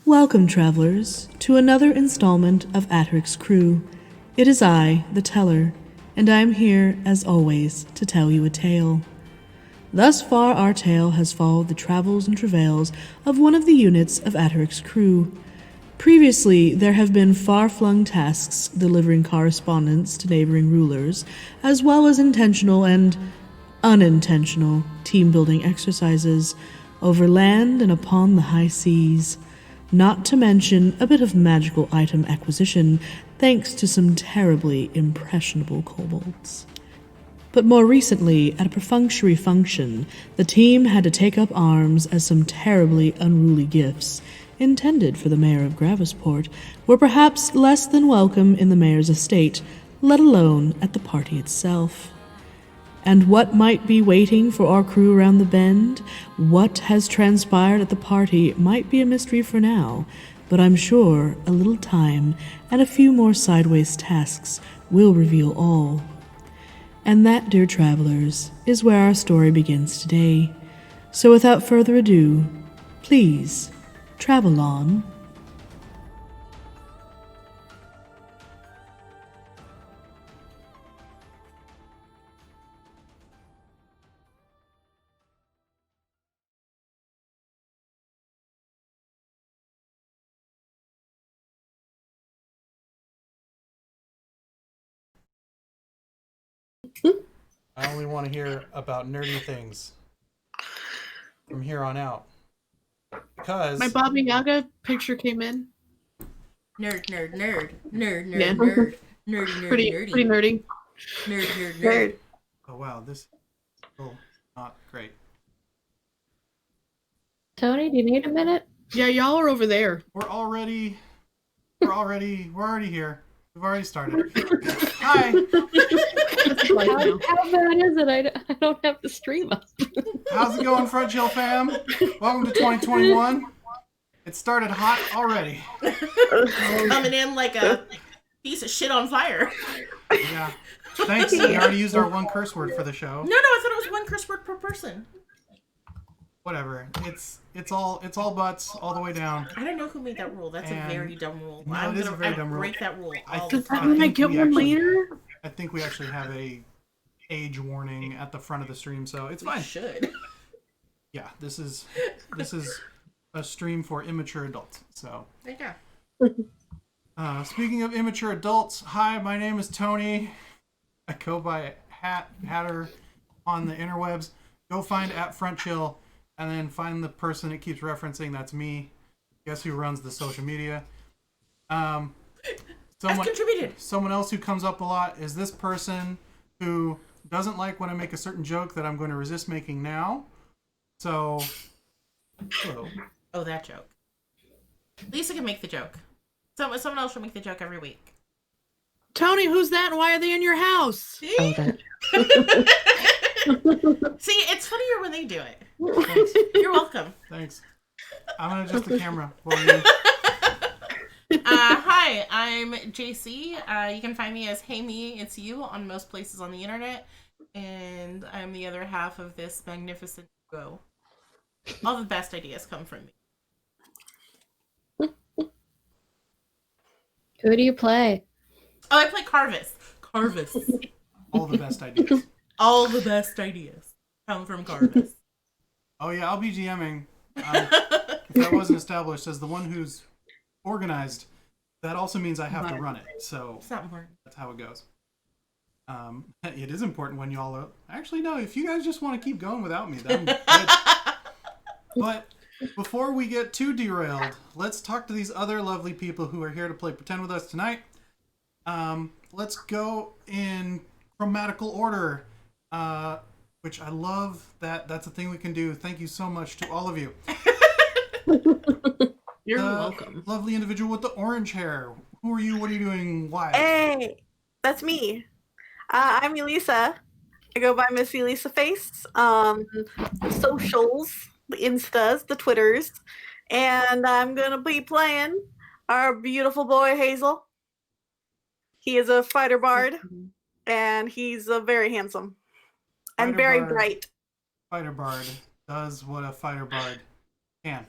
Welcome, travelers, to another installment of Attarik's Crew. It is I, the Teller, and I am here, as always, to tell you a tale. Thus far, our tale has followed the travels and travails of one of the units of Attarik's crew. Previously, there have been far-flung tasks delivering correspondence to neighboring rulers, as well as intentional and unintentional team-building exercises over land and upon the high seas. Not to mention a bit of magical item acquisition, thanks to some terribly impressionable kobolds. But more recently, at a perfunctory function, the team had to take up arms as some terribly unruly gifts, intended for the mayor of Gravisport, were perhaps less than welcome in the mayor's estate, let alone at the party itself. And what might be waiting for our crew around the bend, what has transpired at the party might be a mystery for now, but I'm sure a little time and a few more sideways tasks will reveal all. And that, dear travelers, is where our story begins today. So without further ado, please, travel on. I only want to hear about nerdy things from here on out. Because my Baba Yaga picture came in. Nerd. Yeah. Nerdy. Pretty nerdy. Nerd. oh wow, this is still not great. Tony, do you need a minute? Yeah, y'all are over there. We're already here. We've already started. Hi. How bad is it? I don't have the stream up. How's it going, Front Chill fam? Welcome to 2021. It started hot already. Coming in like a piece of shit on fire. Yeah. Thanks. We already used our one curse word for the show. No, I thought it was one curse word per person. Whatever. It's all butts all the way down. I don't know who made that rule. That's a very dumb rule. No, it is a very dumb rule. Break that rule. Does that mean I get one later? I think we actually have a age warning at the front of the stream, so it's fine. We should. Yeah, this is a stream for immature adults. So There you go. speaking of immature adults, hi, my name is Tony. I go by Hatter on the interwebs. Go find @FrontChill and then find the person it keeps referencing. That's me. Guess who runs the social media? I've contributed. Someone else who comes up a lot is this person who doesn't like when I make a certain joke that I'm going to resist making now. So, hello. Oh, that joke. Lisa can make the joke. Someone else will make the joke every week. Tony, who's that and why are they in your house? See? Oh, that. See, it's funnier when they do it. Thanks. You're welcome. Thanks. I'm going to adjust the camera for you. Hi, I'm JC. You can find me as Hey Me, It's You on most places on the internet. And I'm the other half of this magnificent duo. All the best ideas come from me. Who do you play? Oh, I play Karvis. All the best ideas. All the best ideas come from Karvis. Oh yeah, I'll be GMing. If that wasn't established, as the one who's organized, that also means I have to run it. So It's not important. that's how it goes. It is important when y'all are... Actually, no, if you guys just want to keep going without me, then I'm good. But before we get too derailed, let's talk to these other lovely people who are here to play Pretend with us tonight. Let's go in chromatical order, which I love that that's a thing we can do. Thank you so much to all of you. You're welcome. Lovely individual with the orange hair. Who are you? What are you doing? Why? Hey, that's me. I'm Elisa. I go by Miss Elisa Face. Socials, the Instas, the Twitters. And I'm going to be playing our beautiful boy, Hazel. He is a fighter bard, and he's very handsome and very bright. Fighter bard does what a fighter bard can.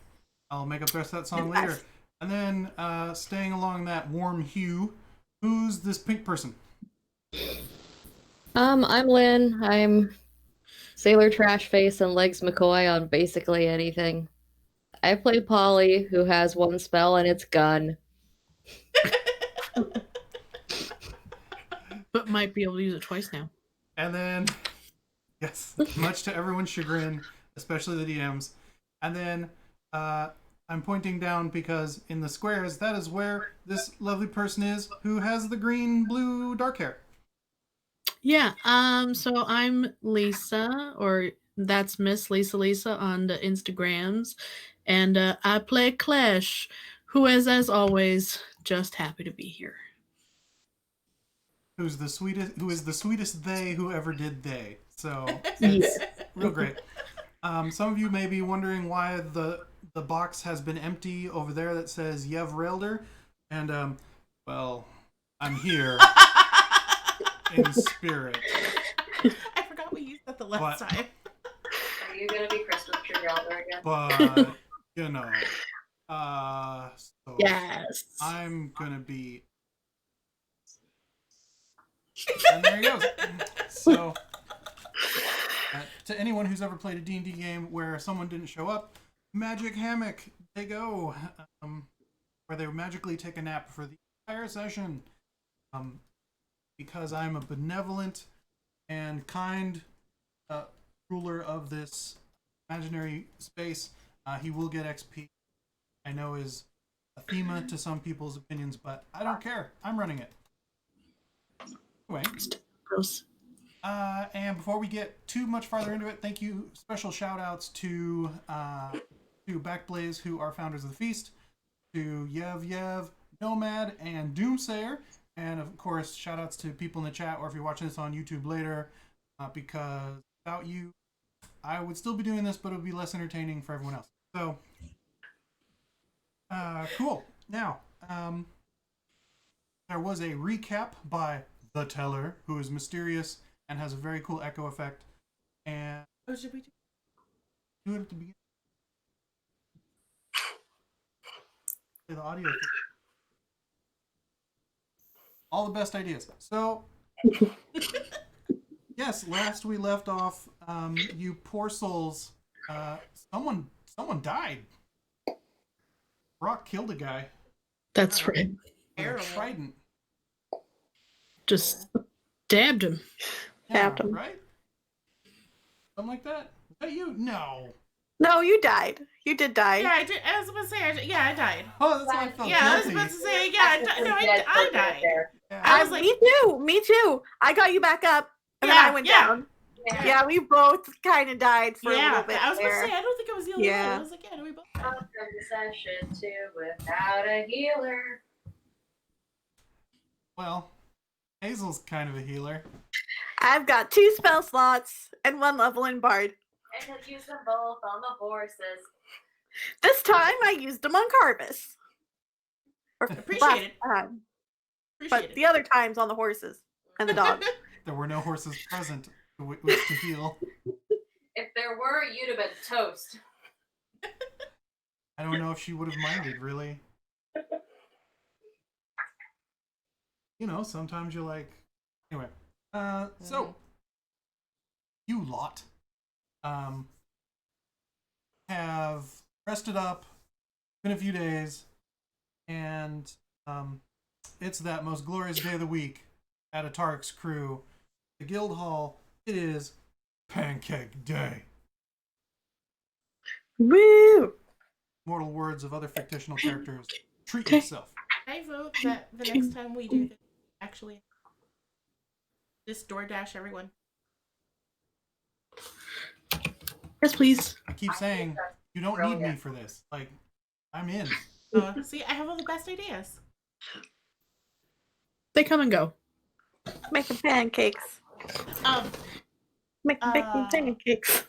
I'll make up the rest of that song Yes. later. And then, staying along that warm hue, who's this pink person? I'm Lynn. I'm Sailor Trash Face and Legs McCoy on basically anything. I play Polly, who has one spell and it's gun. But might be able to use it twice now. And then, yes, much to everyone's chagrin, especially the DMs. And then, I'm pointing down because in the squares, that is where this lovely person is who has the green, blue, dark hair. Yeah, so I'm Lisa, or that's Miss Lisa on the Instagrams, and I play Klesh, who is, as always, just happy to be here. Who is the sweetest they who ever did they. So Yes. real great. Some of you may be wondering why the box has been empty over there that says Yev Rayldur. And well, I'm here in spirit. I forgot we used that the last time. Are you gonna be Christmas tree Rayldur again? But you know. So Yes. I'm gonna be. And there he goes. So, to anyone who's ever played a D&D game where someone didn't show up, Magic Hammock, they go, where they magically take a nap for the entire session. Because I'm a benevolent and kind ruler of this imaginary space, he will get XP. I know is anathema to some people's opinions, but I don't care. I'm running it. Anyway, Gross. and before we get too much farther into it, thank you. Special shout outs to Backblaze, who are founders of the feast, to Yev, Nomad, and Doomsayer, and of course, shout outs to people in the chat, or if you're watching this on YouTube later, because without you, I would still be doing this, but it would be less entertaining for everyone else. So, cool. Now, there was a recap by The Teller, who is mysterious and has a very cool echo effect. And Oh, should we do it at the beginning. Play the audio. All the best ideas. So, yes, last we left off, you poor souls. Someone died. Brock killed a guy. That's right. With a Terrible. trident. Just stabbed him. Stabbed him. Right? Something like that? Is that you? No. No, you died. You did die. Yeah, I did. I was about to say, I died. Oh, that's why I felt Yeah, I was guilty. about to say, yeah, I died. Yeah. I was like, Me too. I got you back up, and then I went down. Yeah, we both kind of died for a little bit I was about to there. say, I don't think I was the only one. Yeah. I was like, yeah, we both died. From the session 2 without a healer. Well, Hazel's kind of a healer. I've got 2 spell slots and 1 level in Bard. I could use them both on the horses. This time I used them on Karvis. Or Appreciate last it. time. Appreciate But it. the other times on the horses and the dogs. There were no horses present which to heal. If there were, you'd have been toast. I don't know if she would have minded, really. You know, sometimes you're like... Anyway. So... You lot... have rested up, been a few days, and it's that most glorious day of the week at Atarik's crew, the guild hall. It is Pancake Day. Woo! Mortal words of other fictional characters. Treat yourself. I vote that the next time we do this, actually, just DoorDash everyone. Yes, please. I keep saying, you don't need me for this. Like, I'm in. See, I have all the best ideas. They come and go. Making pancakes. Making pancakes.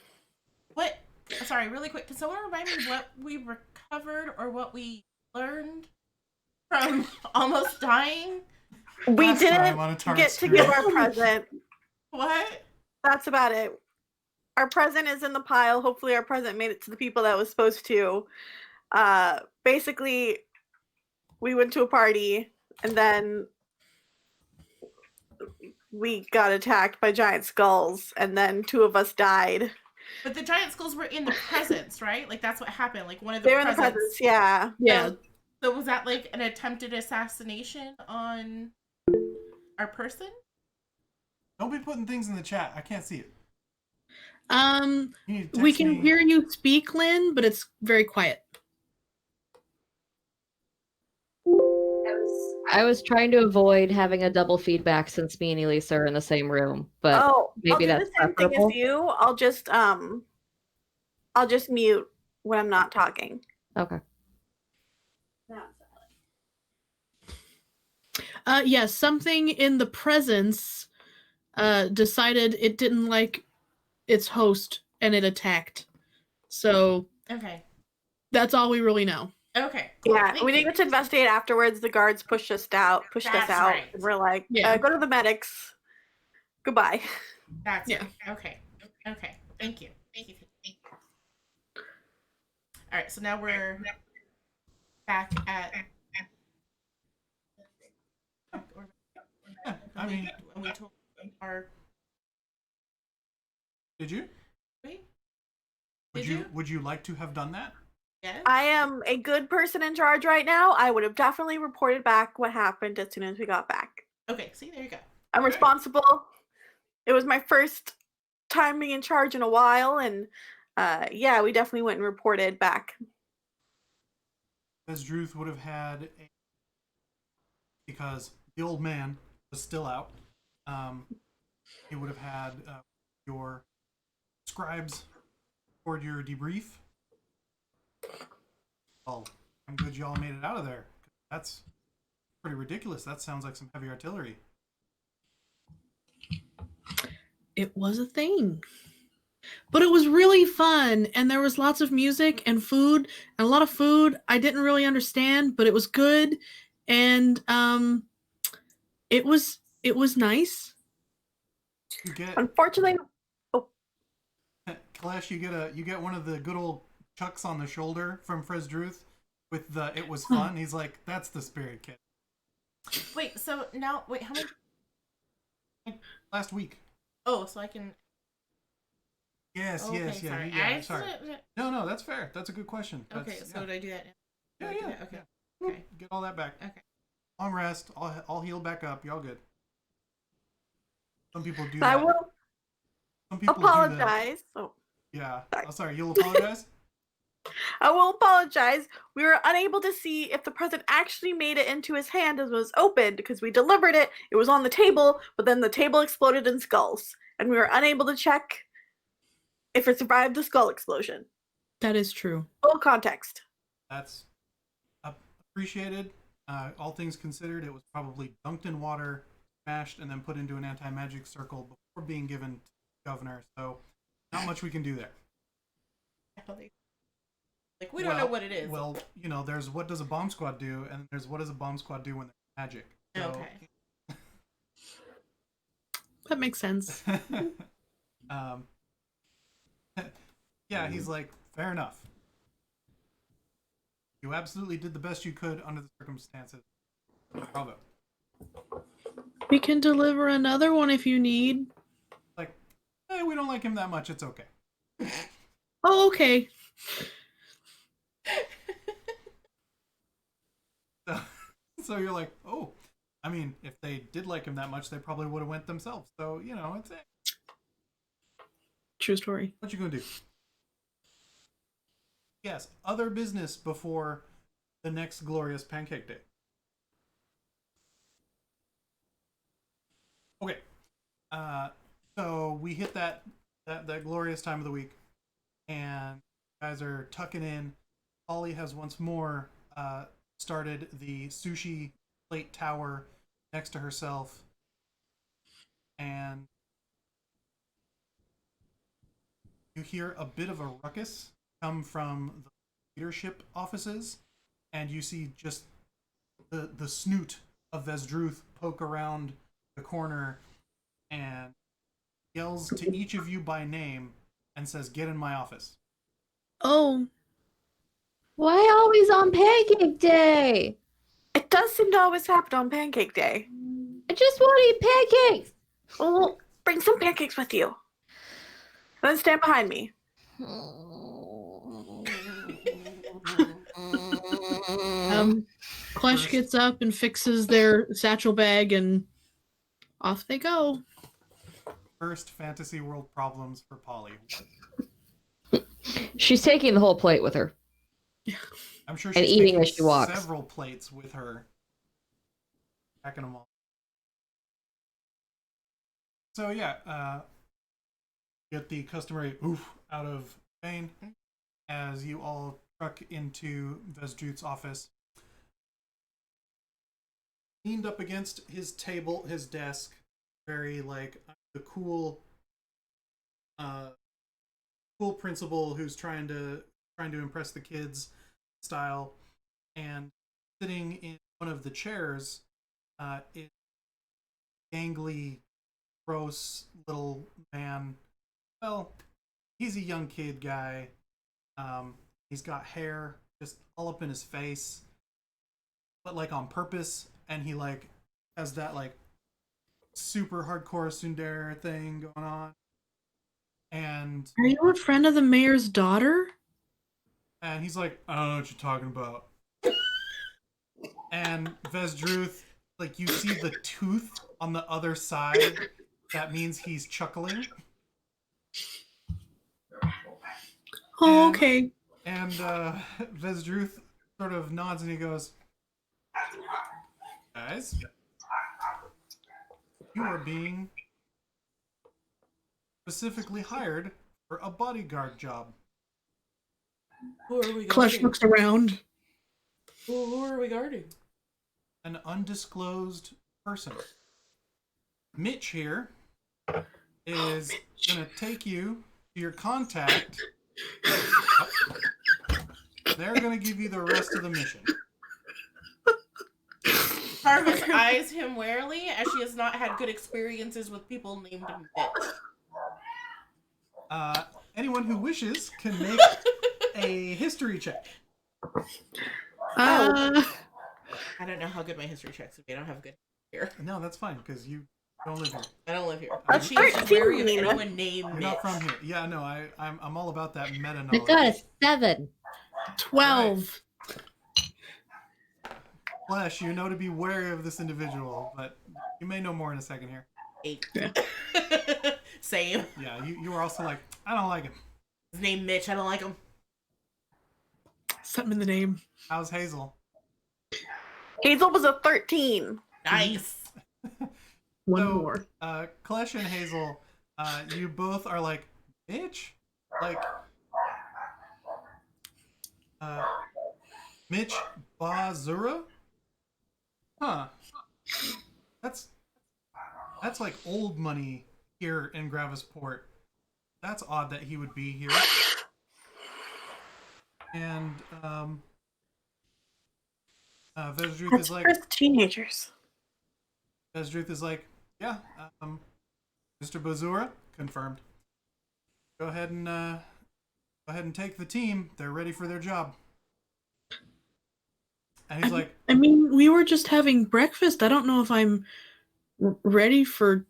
What? Sorry, really quick. Can someone remind me what we recovered or what we learned from almost dying? We Last time on didn't Atarik's get to crew. give our present. What? That's about it. Our present is in the pile. Hopefully our present made it to the people that was supposed to. Basically, we went to a party, and then we got attacked by giant skulls, and then 2 of us died. But the giant skulls were in the presence, right? Like that's what happened. Like one of They the were in the presents. presence, yeah. Yeah. So was that like an attempted assassination on our person? Don't be putting things in the chat. I can't see it. Um, You need to we text can me. hear you speak, Lynn, but it's very quiet. I was trying to avoid having a double feedback since me and Elisa are in the same room, but Oh, maybe I'll do that's the same thing preferable. as you. I'll just mute when I'm not talking. Okay. Yes, something in the presence decided it didn't like its host and it attacked. So Okay. that's all we really know. Okay. Cool. Yeah, Thank we you. didn't get to investigate afterwards. The guards pushed us out. That's right. And we're like, Yeah. go to the medics. Goodbye. That's Yeah. right. Okay. Okay. Thank you. Thank you. Thank you. All right. So now we're back at. Yeah, I mean, when we told our. did you? Wait. Would Did you? you? Would you like to have done that? Yes. I am a good person in charge right now. I would have definitely reported back what happened as soon as we got back. Okay. See, there you go. I'm Okay. responsible. It was my first time being in charge in a while, and yeah, we definitely went and reported back. As Druth would have had because the old man was still out. He would have had your scribes record your debrief. Well, I'm good y'all made it out of there. That's pretty ridiculous. That sounds like some heavy artillery. It was a thing. But it was really fun, and there was lots of music and food, and a lot of food I didn't really understand, but it was good, and it was nice. You get Unfortunately, Klesh, you get one of the good old chucks on the shoulder from Druth with the "it was fun." He's like, "That's the spirit, kid." Wait. So now, wait. How many? Last week. Oh, so I can. Yes, Okay, yes, yeah, sorry. yeah. Sorry. No, that's fair. That's a good question. Okay. That's, So did I do that? yeah, Did I do yeah, that? Okay. yeah. Okay. Get all that back. Okay. Long rest. I'll heal back up. Y'all good. Some people do I that. will Some people do that. apologize. Oh, Yeah. Sorry. Oh, sorry. You'll apologize? I will apologize. We were unable to see if the present actually made it into his hand as it was opened because we delivered it. It was on the table, but then the table exploded in skulls, and we were unable to check if it survived the skull explosion. That is true. Full context. That's appreciated. All things considered, it was probably dunked in water, smashed, and then put into an anti-magic circle before being given to the governor. So, not much we can do there. Like we don't know what it is. Well, you know, there's what does a bomb squad do, and there's what does a bomb squad do when there's magic. So, Okay. That makes sense. Yeah, he's like, fair enough. You absolutely did the best you could under the circumstances. Bravo. We can deliver another one if you need. Like, hey, we don't like him that much. It's okay. Oh, okay. So you're like, oh, I mean, if they did like him that much, they probably would have went themselves. So, you know, it's True story. what you gonna do? Yes, other business before the next glorious pancake day. Okay. So we hit that glorious time of the week, and you guys are tucking in. Ollie has once more started the sushi plate tower next to herself, and you hear a bit of a ruckus come from the leadership offices, and you see just the snoot of Vesdruth poke around the corner and yells to each of you by name and says, "Get in my office." Oh, Why always on Pancake Day? It does seem to always happen on Pancake Day. I just want to eat pancakes. Well, bring some pancakes with you. Then stand behind me. Klesh gets up and fixes their satchel bag, and off they go. First fantasy world problems for Polly. She's taking the whole plate with her. I'm sure And she's eating taking as she walks. several plates with her. Packing them all. So yeah, get the customary oof out of Bane as you all truck into Vesdruth's office. Leaned up against his table, his desk, very like the cool principal who's trying to impress the kids style, and sitting in one of the chairs is gangly, gross little man. Well, he's a young kid guy. He's got hair just all up in his face, but like on purpose, and he like has that like super hardcore tsundere thing going on. And Are you a friend of the mayor's daughter? he's like, I don't know what you're talking about. And Vesdruth, like, you see the tooth on the other side. That means he's chuckling. Oh, okay. And Vesdruth sort of nods and he goes, guys, you are being specifically hired for a bodyguard job. Who are we Klesh guarding? looks around. Who are we guarding? An undisclosed person. Mitch here is going to take you to your contact. They're going to give you the rest of the mission. Karvis eyes him warily, as she has not had good experiences with people named Mitch. Anyone who wishes can make a history check. I don't know how good my history checks would be. I don't have good here. No, that's fine, because you don't live here. I don't live here. That's She is 13, wary of Nina. anyone named You're Mitch. not from here. Yeah, no, I'm all about that meta I knowledge. got a 7. 12. Klesh, you know to be wary of this individual, but you may know more in a second here. 8. Yeah. Same. Yeah, you were also like, I don't like him. His name Mitch. I don't like him. Something in the name. How's Hazel? Hazel was a 13. Nice. One So, more. Klesh and Hazel, you both are like, Mitch? Like, Mitch Bazura? Huh. That's like old money here in Gravisport. That's odd that he would be here. And, Vesdruth That's is like, for the teenagers. Vesdruth is like, yeah, Mr. Bazura, confirmed. Go ahead and take the team. They're ready for their job. And he's like, I mean, we were just having breakfast. I don't know if I'm ready for.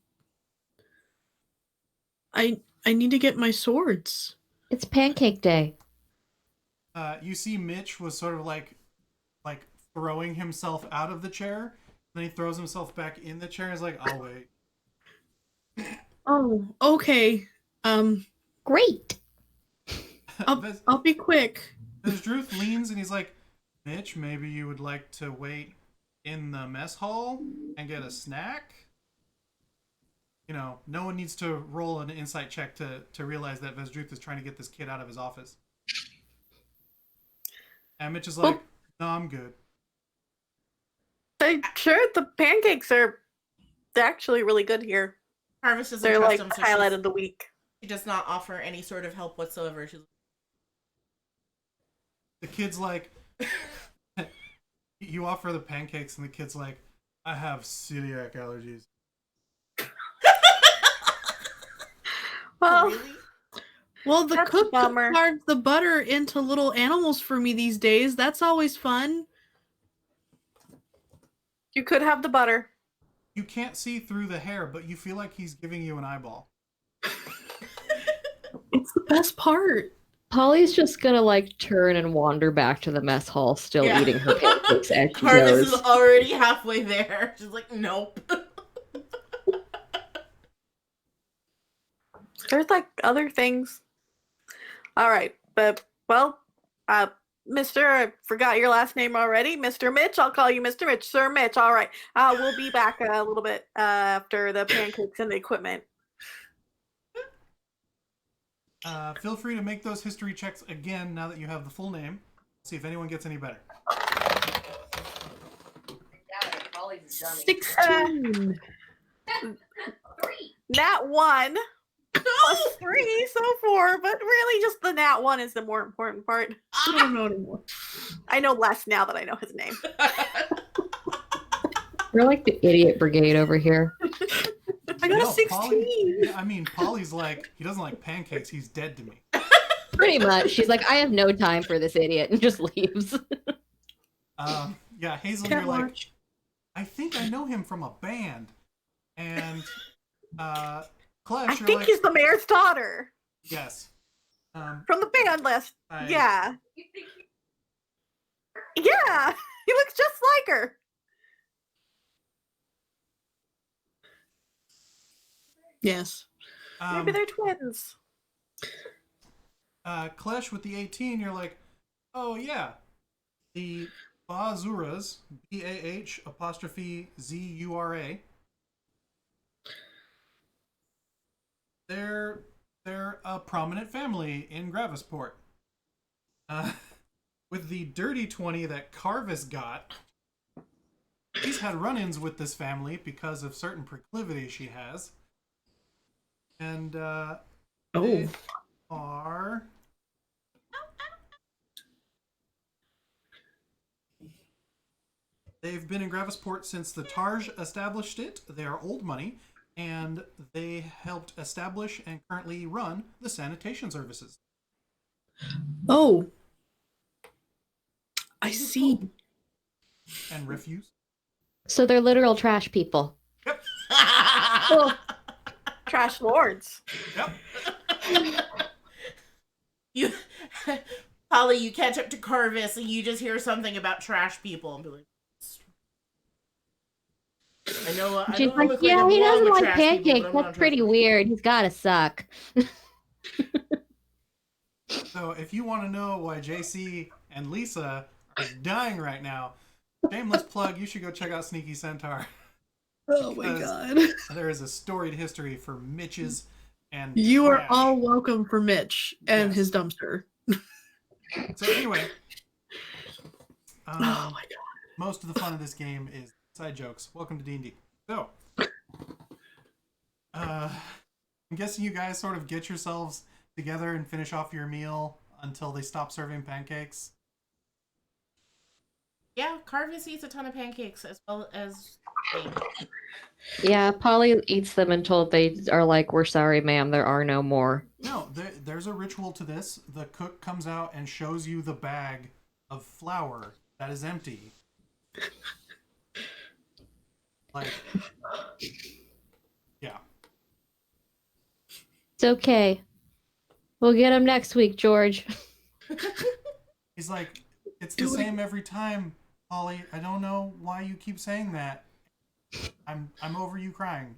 I need to get my swords. It's pancake day. you see Mitch was sort of like throwing himself out of the chair. Then he throws himself back in the chair and is like, I'll wait. Oh, okay. Great. I'll be quick. Vesdruth leans and he's like, Mitch, maybe you would like to wait in the mess hall and get a snack? You know, no one needs to roll an insight check to realize that Vesdruth is trying to get this kid out of his office. And Mitch is like, no, I'm good. Sure, the pancakes are actually really good here. Karvis doesn't They're trust like him, so highlight of the week. she does not offer any sort of help whatsoever. She's The kid's like, you offer the pancakes and the kid's like, I have celiac allergies. Well, really? Well, the That's a cook bummer. carves the butter into little animals for me these days. That's always fun. You could have the butter. You can't see through the hair, but you feel like he's giving you an eyeball. It's the best part. Polly's just gonna like turn and wander back to the mess hall, still Yeah. eating her pancakes as she Karvis is goes. already halfway there. She's like, nope. There's like other things. All right, but well, Mr. I forgot your last name already. Mr. Mitch. I'll call you Mr. Mitch. Sir Mitch. All right. We'll be back a little bit after the pancakes and the equipment. Feel free to make those history checks again now that you have the full name. See if anyone gets any better. 16. Nat 1 plus 3, so 4, but really just the Nat 1 is the more important part. I don't know anymore. I know less now that I know his name. We're like the idiot brigade over here. I got a No, 16. Polly's like, he doesn't like pancakes, he's dead to me. Pretty much. She's like, I have no time for this idiot, and just leaves. Yeah, Hazel, Can't you're like, watch. I think I know him from a band. And Klesh, I you're think like, he's the mayor's daughter yes. from the band list. I- Yeah. Yeah, he looks just like her. Yes. Maybe they're twins. Klesh with the 18, you're like, oh yeah, the Bazuras, BAH''Zura. They're a prominent family in Gravisport. With the dirty 20 that Karvis got, he's had run-ins with this family because of certain proclivities she has. And they are... They've been in Gravisport since the Tarj established it. They are old money, and they helped establish and currently run the sanitation services. Oh. I see. And refuse. So they're literal trash people. Yep. Well, trash lords. Yep. You, Polly, you catch up to Karvis and you just hear something about trash people and be like, I know. I She's know I like, look yeah, like he I'm wrong doesn't with like trash people, pancakes. but I'm not That's pretty trash. weird. He's gotta suck. So if you want to know why JC and Lisa are dying right now, shameless plug, you should go check out Sneaky Centaur. Oh my Because god. there is a storied history for Mitches and You are trash. all welcome for Mitch and Yes. his dumpster. So anyway, Oh my god. most of the fun of this game is side jokes. Welcome to D&D. So, I'm guessing you guys sort of get yourselves together and finish off your meal until they stop serving pancakes. Yeah, Karvis eats a ton of pancakes as well as me. Yeah, Polly eats them until they are like, we're sorry, ma'am, there are no more. No, there's a ritual to this. The cook comes out and shows you the bag of flour that is empty. Like, yeah. It's okay. We'll get him next week, George. He's like, it's the same every time, Polly. I don't know why you keep saying that. I'm over you crying.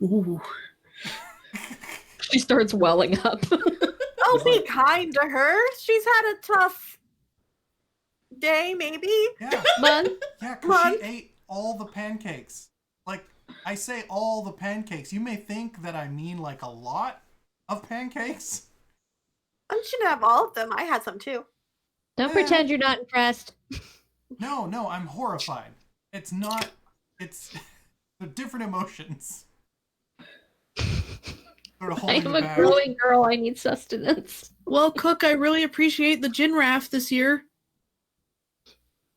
Ooh. She starts welling up. I'll be kind to her. She's had a tough day, maybe. Yeah, Month. yeah, because she ate all the pancakes. Like, I say all the pancakes. You may think that I mean like a lot of pancakes. I shouldn't have all of them. I had some too. Don't pretend you're not impressed. No, I'm horrified. It's not, it's, they're different emotions. Sort of I holding am you a back. growing girl. I need sustenance. Well, Cook, I really appreciate the gin raft this year.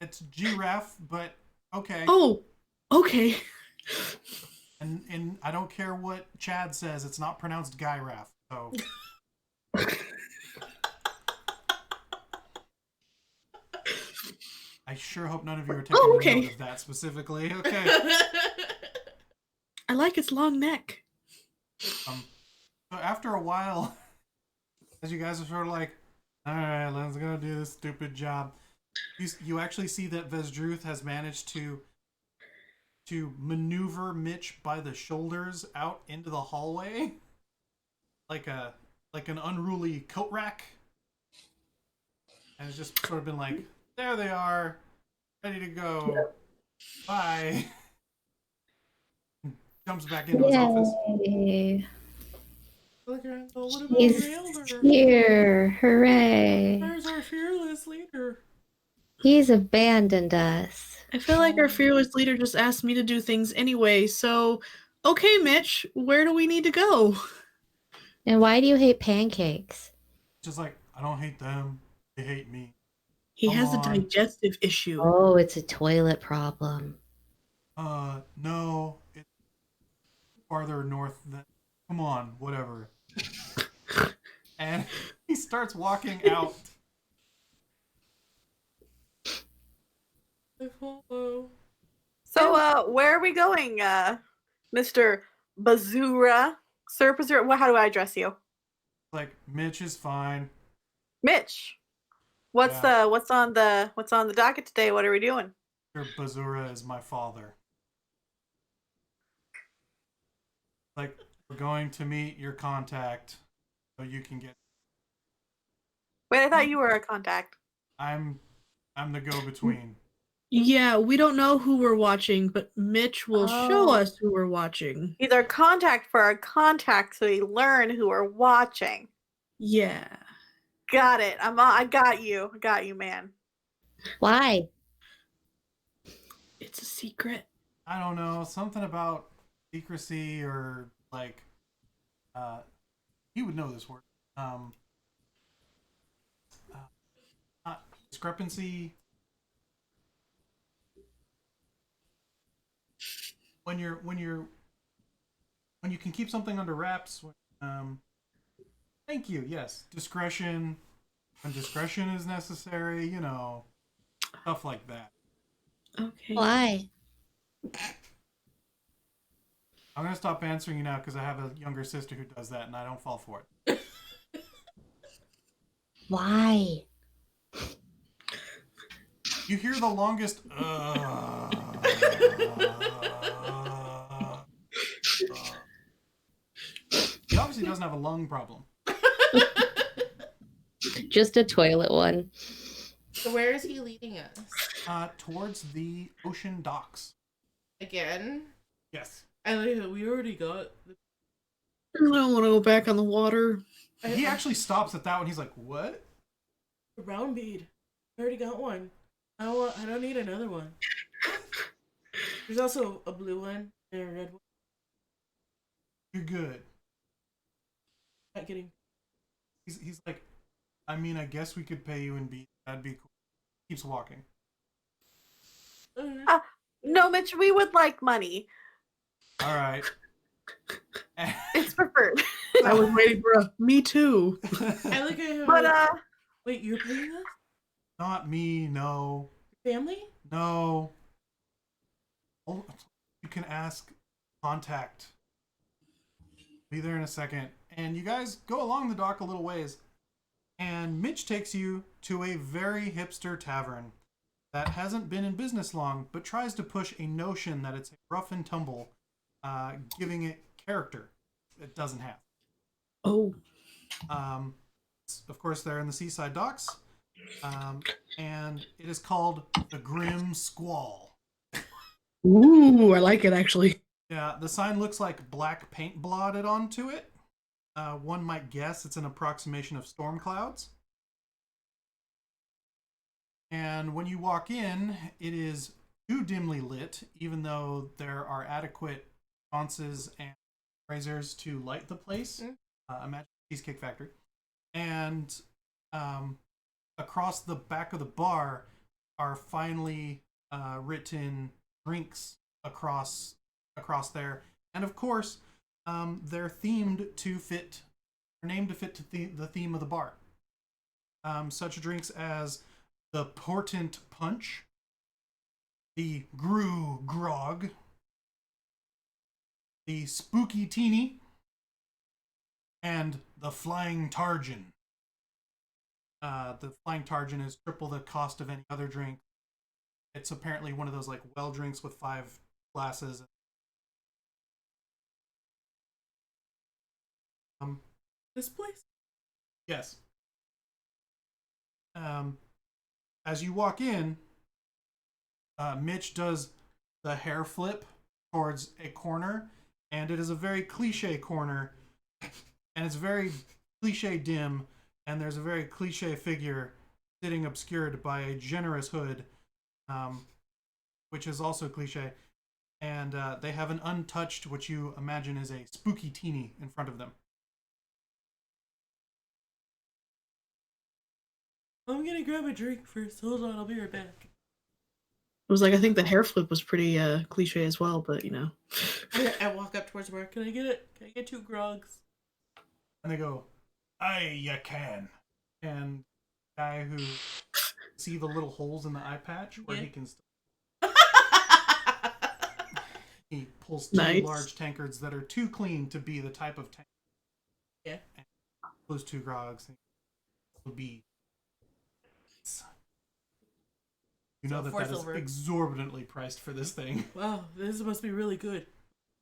It's giraffe, but okay. Oh, okay. And I don't care what Chad says, it's not pronounced guy raff. So I sure hope none of you are taking Oh, okay. note of that specifically. Okay. I like its long neck. So after a while, as you guys are sort of like, all right, let's go do this stupid job, you actually see that Vesdruth has managed to maneuver Mitch by the shoulders out into the hallway, like an unruly coat rack, and it's just sort of been like, there they are, ready to go. Bye. Jumps back into his office. Yay. Look around. Oh, what about He's Rayldur? here. Hooray. Where's our fearless leader? He's abandoned us. I feel like our fearless leader just asked me to do things anyway, so okay, Mitch, where do we need to go? And why do you hate pancakes? Just like, I don't hate them, they hate me. He Come has a on. digestive issue. Oh, it's a toilet problem. No, it's farther north than. Come on, whatever. And he starts walking out. I follow. So, where are we going, Mr. Bazura? Sir Bazura, how do I address you? Like, Mitch is fine. Mitch. What's on the docket today? What are we doing? Your Bazura is my father. Like, we're going to meet your contact so you can get. Wait, I thought you were a contact. I'm the go-between. Yeah, we don't know who we're watching, but Mitch will show Oh. us who we're watching. He's our contact for our contact, so we learn who we're watching. Yeah. Got it. I got you. I got you, man. Why? It's a secret. I don't know, something about secrecy or like, he would know this word. Not discrepancy. When you can keep something under wraps. Thank you. Yes, discretion. When discretion is necessary, stuff like that. Okay. Why? I'm gonna stop answering you now because I have a younger sister who does that, and I don't fall for it. Why? You hear the longest. He obviously doesn't have a lung problem. Just a toilet one. So where is he leading us? Towards the ocean docks. Again? Yes. We already got. I don't want to go back on the water. He actually stops at that one. He's like, "What?" A brown bead. I already got one. I don't need another one. There's also a blue one and a red one. You're good. Not getting. He's like, I mean, I guess we could pay you in beads. That'd be cool. Keeps walking. No, Mitch, we would like money. All right. It's preferred. I was waiting for a me too. I look at him. But wait, you're paying us? Not me. No. Family? No. Oh, you can ask contact. Be there in a second. And you guys go along the dock a little ways. And Mitch takes you to a very hipster tavern that hasn't been in business long, but tries to push a notion that it's rough and tumble, giving it character it doesn't have. Oh. Of course, they're in the seaside docks. And it is called the Grim Squall. Ooh, I like it actually. Yeah, the sign looks like black paint blotted onto it. One might guess it's an approximation of storm clouds. And when you walk in, it is too dimly lit, even though there are adequate sconces and razors to light the place. Imagine Cheesecake Factory. And across the back of the bar are finely written drinks across there. And of course, they're named to fit the theme of the bar. Such drinks as the Portent Punch, the Grue Grog, the Spooky Teeny, and the Flying Tarjan. The Flying Tarjan is triple the cost of any other drink. It's apparently one of those like well drinks with 5 glasses. This place? Yes. As you walk in, Mitch does the hair flip towards a corner, and it is a very cliche corner, and it's very cliche dim, and there's a very cliche figure sitting obscured by a generous hood, which is also cliche, and they have an untouched, what you imagine is a spooky teeny in front of them. I'm gonna grab a drink first. Hold on, I'll be right back. It was like, I think the hair flip was pretty cliche as well, but you know. I walk up towards the bar. Can I get it? Can I get 2 grogs? And they go, aye, you can. And the guy who see the little holes in the eye patch where he can he pulls 2 large tankards that are too clean to be the type of tank. Yeah. And those 2 grogs will be. You know that is exorbitantly priced for this thing. Wow, this must be really good.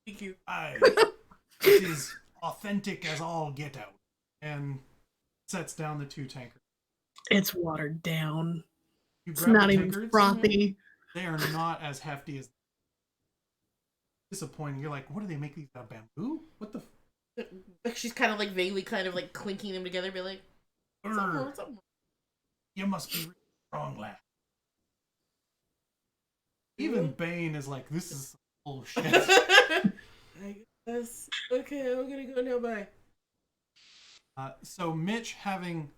Thank you. Aye. It is authentic as all get out. And sets down the 2 tankards. It's watered down. It's grab not the even tankards, frothy. They are not as hefty as. Disappointing. You're like, what do they make these out of bamboo? What the? She's kind of like vaguely kind of like clinking them together, be like, what's up, what's up? You must be really strong, lad. Even Bane is like, this is bullshit. I guess. Okay, I'm gonna go now. Bye. So Mitch, having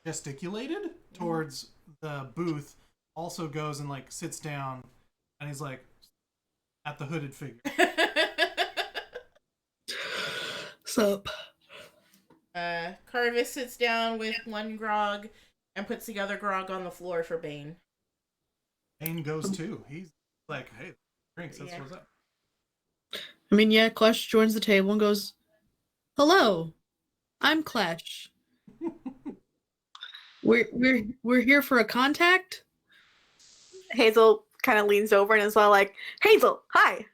gesticulated towards the booth, also goes and like sits down, and he's like, at the hooded figure. Sup? Karvis sits down with 1 grog and puts the other grog on the floor for Bane. Bane goes too. He's like, hey, drinks, that's what's up. I mean, yeah, Klesh joins the table and goes, hello, I'm Klesh. We're here for a contact? Hazel kind of leans over and is all like, Hazel, hi.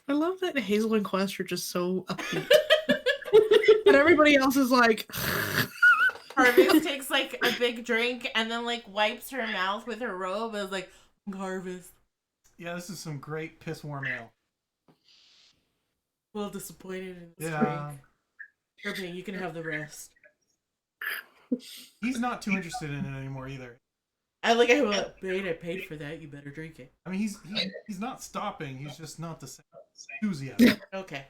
I love that Hazel and Klesh are just so upbeat. And everybody else is like... Karvis takes like a big drink and then like wipes her mouth with her robe and is like, Karvis. Yeah, this is some great piss warm ale. Well disappointed in this drink. Okay, you can have the rest. He's not too interested in it anymore either. I like how Bane, I paid for that, you better drink it. I mean, he's not stopping, he's just not the same enthusiasm. Okay.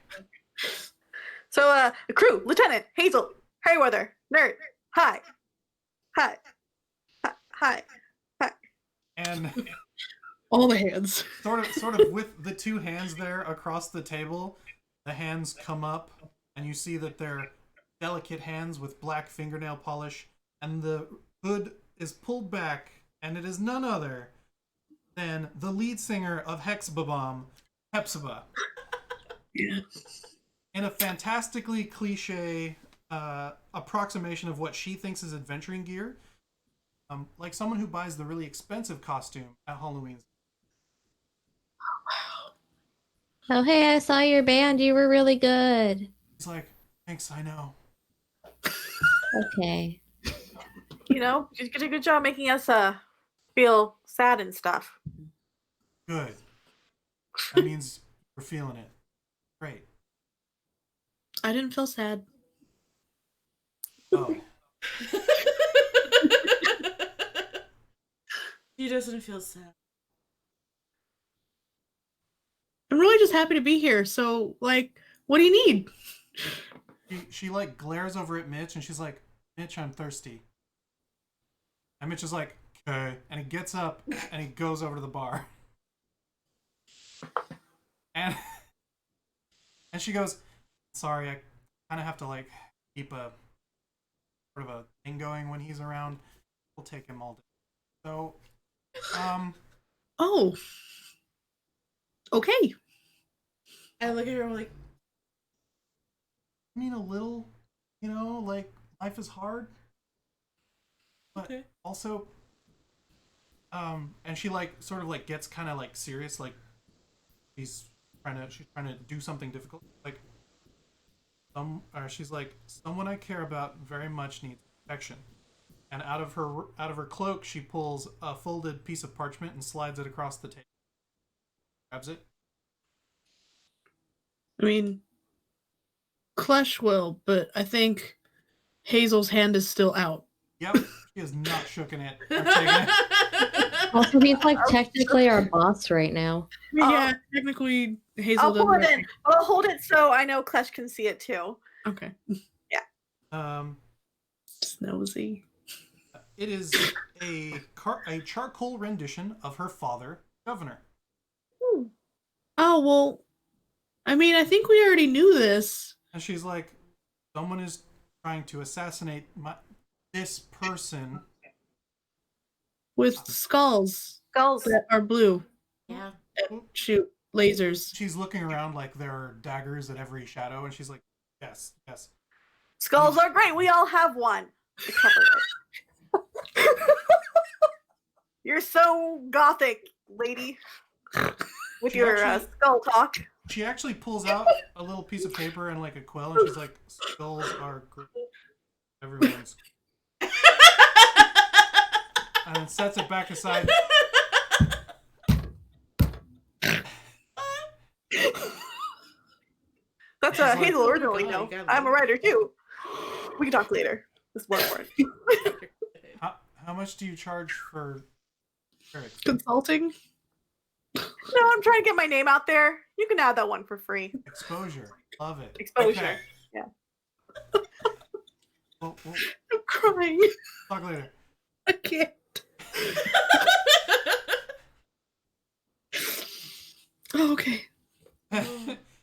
So, crew, Lieutenant, Hazel, Hayweather, Nerd, hi. Hi. Hi. Hi. And all the hands. Sort of with the 2 hands there across the table, the hands come up, and you see that they're delicate hands with black fingernail polish, and the hood is pulled back, and it is none other than the lead singer of Hexbabom, Hepzibah. Yeah. In a fantastically cliche approximation of what she thinks is adventuring gear, like someone who buys the really expensive costume at Halloween. Oh, hey, I saw your band. You were really good. He's like, thanks, I know. Okay. You know, you did a good job making us feel sad and stuff. Good. That means we're feeling it. Great. I didn't feel sad. Oh. He doesn't feel sad. I'm really just happy to be here. So, like, what do you need? She like glares over at Mitch and she's like, Mitch, I'm thirsty. And Mitch is like, okay. And he gets up and he goes over to the bar. And she goes, sorry, I kind of have to like keep a sort of a thing going when he's around. We'll take him all day. So Oh. Okay. I look at her like, I mean, a little, like, life is hard. But okay. also, and she, like, sort of, like, gets kind of, like, serious, like, she's trying to do something difficult. Like, she's like, someone I care about very much needs protection. And out of her cloak, she pulls a folded piece of parchment and slides it across the table. Grabs it. I mean, Klesh will, but I think Hazel's hand is still out. Yep, she is not shooking it. Or taking it. Also, he's like technically our boss right now. Yeah, technically Hazel I'll pull it doesn't. in. I'll hold it so I know Klesh can see it too. Okay. Snosy. It is a charcoal rendition of her father, Governor. Oh, well, I mean, I think we already knew this. And she's like, someone is trying to assassinate this person. With skulls Skulls. that are blue. Yeah. Shoot lasers. She's looking around like there are daggers at every shadow, and she's like, yes. Skulls are great. We all have one. I covered it. You're so gothic, lady. With She your actually- skull talk. She actually pulls out a little piece of paper and like a quill, and she's like, skulls are great. Everyone's. And then sets it back aside. That's She's like, Hazel originally, "Oh, no. you got I'm a it." writer too. We can talk later. This one word. How much do you charge for Eric? Consulting? No, I'm trying to get my name out there. You can add that one for free. Exposure. Love it. Exposure. Okay. Yeah. We'll I'm crying. talk later. I can't. Oh, okay.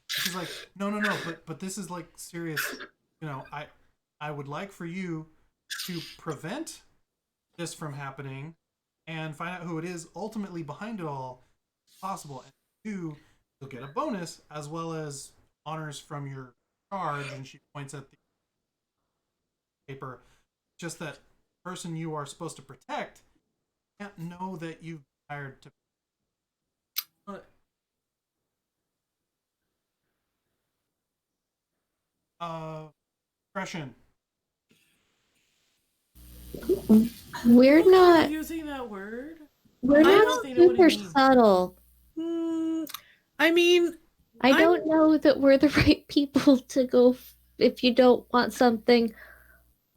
She's like, no, but this is like serious. I would like for you to prevent this from happening and find out who it is ultimately behind it all, if possible. And two, you'll get a bonus as well as honors from your charge. And she points at the paper. Just that person you are supposed to protect can't know that you've hired to. Depression. We're not using that word. we're I not don't think I know what super he means. subtle. I mean, I don't know that we're the right people to go if you don't want something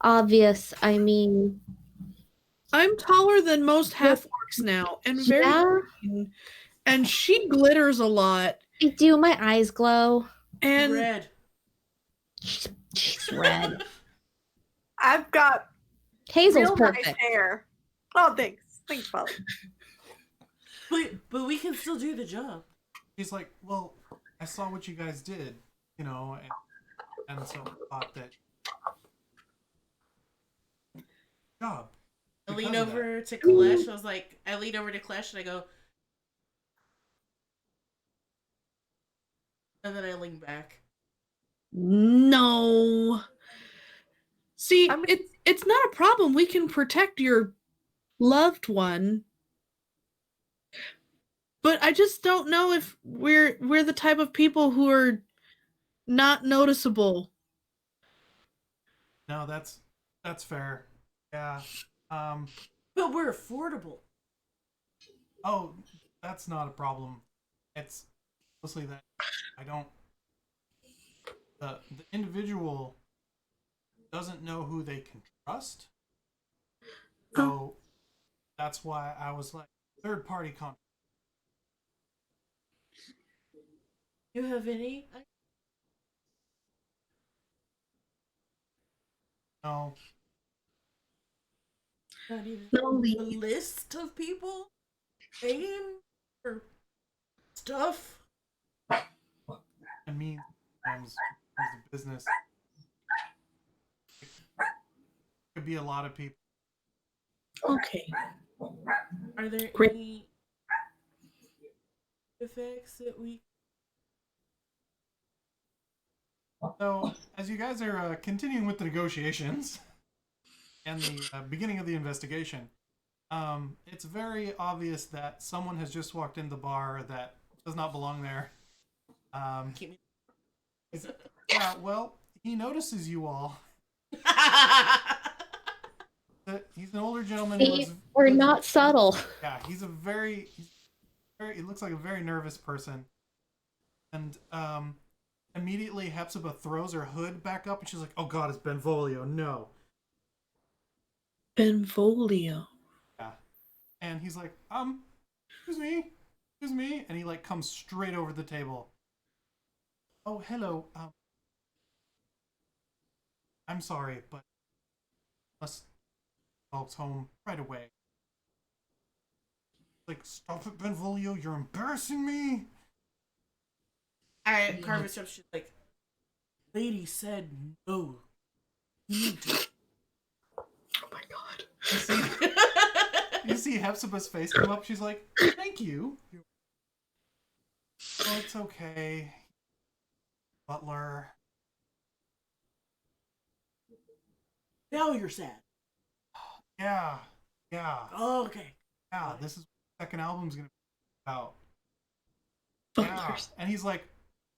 obvious. I mean, I'm taller than most half orcs now, and very yeah, green, and she glitters a lot. I do. My eyes glow. And Red. She's red. I've got Hazel's real perfect. nice hair. Oh, thanks. Thanks, Polly. But we can still do the job. He's like, well, I saw what you guys did, and so I thought that job. I because lean of over to Klesh. I lean over to Klesh and I go, and then I lean back. no. See, I mean- it's not a problem. We can protect your loved one. But I just don't know if we're the type of people who are not noticeable. No, that's fair. Yeah. But we're affordable. Oh, that's not a problem. It's mostly that I don't. The individual doesn't know who they can trust. So that's why I was like, third party contract. You have any? No. Not even No, a list of people paying for stuff. I mean, sometimes the business it could be a lot of people. Okay. Are there Great. any effects that we? So, as you guys are continuing with the negotiations and the beginning of the investigation, it's very obvious that someone has just walked in the bar that does not belong there. Yeah, well, he notices you all. He's an older gentleman. We're not subtle. Yeah, he's very. He looks like a very nervous person, and immediately Hepzibah throws her hood back up, and she's like, "Oh God, it's Benvolio! No." Benvolio. Yeah, and he's like, excuse me," and he like comes straight over the table. "Oh, hello. I'm sorry, but must folks home right away." Like, "Stop it, Benvolio! You're embarrassing me." Karvis jumps. She's like, "Lady said no. You need to." Oh my god. You see Hepzibah's face come up. She's like, "Thank you." "Oh, it's okay, butler." Now you're sad. Yeah. Oh, okay. Yeah, this is what the second album's gonna be about. Yeah. Butlers. And he's like,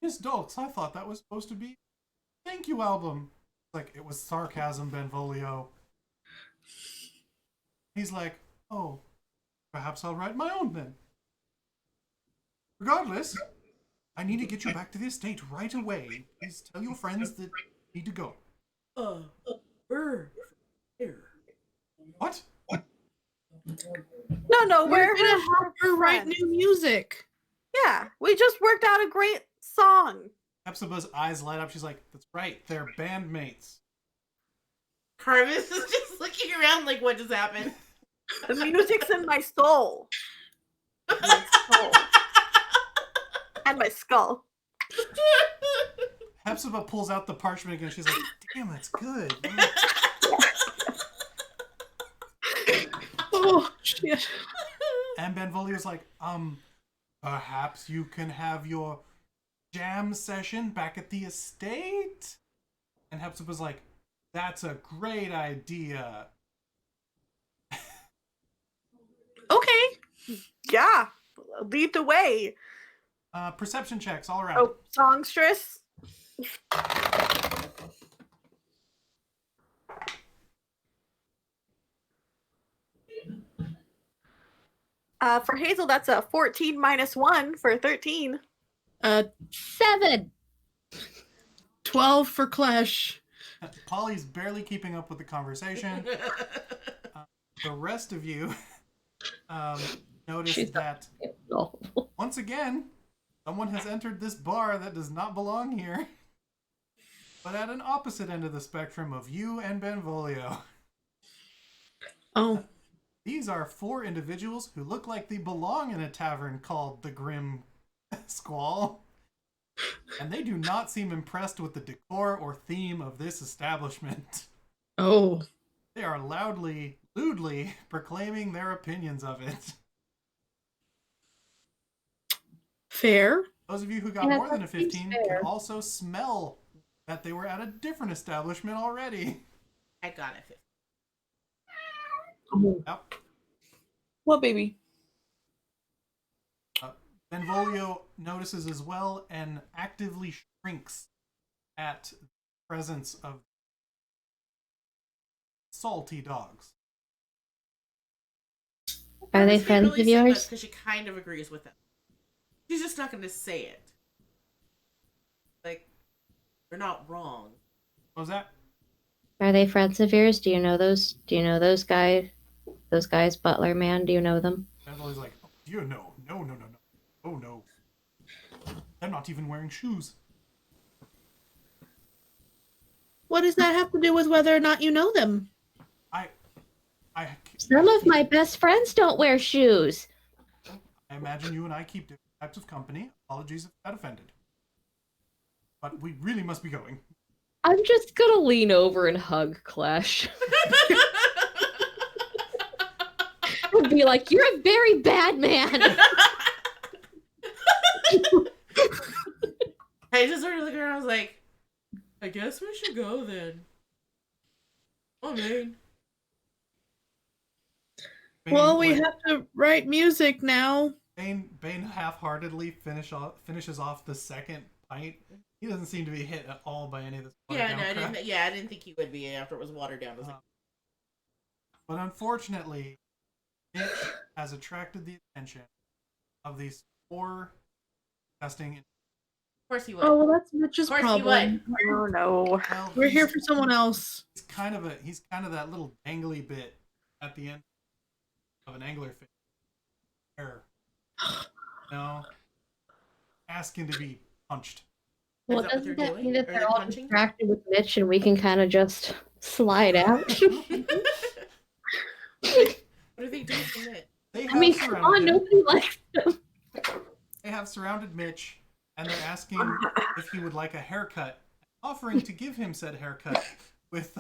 "Miss Dolks, I thought that was supposed to be a thank you album." Like, "It was sarcasm, Benvolio." He's like, "Oh, perhaps I'll write my own then. Regardless, I need to get you back to the estate right away. Please tell your friends that you need to go." We're here. "What?" No, We're we're gonna her help her write friends. new music. Yeah, we just worked out a great song. Hepzibah's eyes light up. She's like, "That's right, they're bandmates." Karvis is just looking around like, what just happened? The music's in my soul. My soul. And my skull. Hepzibah pulls out the parchment again. She's like, "Damn, that's good." Oh shit. And Benvolio's like, perhaps you can have your jam session back at the estate?" And Hepzibah's like, "That's a great idea." Okay. Yeah, lead the way. Perception checks all around. Oh, songstress. For Hazel, that's a 14 minus 1 for 13. 7. 12 for Klesh. Polly's barely keeping up with the conversation. The rest of you notice She's that No. once again, someone has entered this bar that does not belong here, but at an opposite end of the spectrum of you and Benvolio. Oh. These are 4 individuals who look like they belong in a tavern called the Grim Squall, and they do not seem impressed with the decor or theme of this establishment. Oh. They are lewdly proclaiming their opinions of it. Fair. Those of you who got Yeah, more than a that seems 15 fair. can also smell that they were at a different establishment already. I got it. Yep. What baby? Benvolio notices as well and actively shrinks at the presence of salty dogs. Are they Karvis can't friends really of say much yours? because she kind of agrees with them. She's just not going to say it. Like, they're not wrong. What was that? Are they friends of yours? Do you know those? Do you know those guys? Those guys, Butler man. Do you know them? Benvolio's like, "Oh, dear, no. Oh, no. They're not even wearing shoes." What does that have to do with whether or not you know them? I Some of my best friends don't wear shoes. imagine you and I keep different types of company. Apologies if that offended. But we really must be going. I'm just gonna lean over and hug Klesh. And be be like, "You're a very bad man." I just started looking around. I was like, I guess we should go then. Oh man. Well, we have to write music now. Bane half-heartedly finishes off the second pint. He doesn't seem to be hit at all by any of this. Yeah, no, I didn't think he would be after it was watered down. I was like, but unfortunately, it has attracted the attention of these 4 disgusting. of course he would. Oh, well, that's Mitch's Of course he problem. Oh no. Well, We're here for someone else. He's kind of that little dangly bit at the end of an anglerfish. No, asking to be punched. Well, Is that what doesn't they're that doing? mean that Are they're they all punching? distracted with Mitch and we can kind of just slide out? What are they doing to it? They have I mean, come on, surrounded him. nobody likes them. They have surrounded Mitch, and they're asking if he would like a haircut, offering to give him said haircut with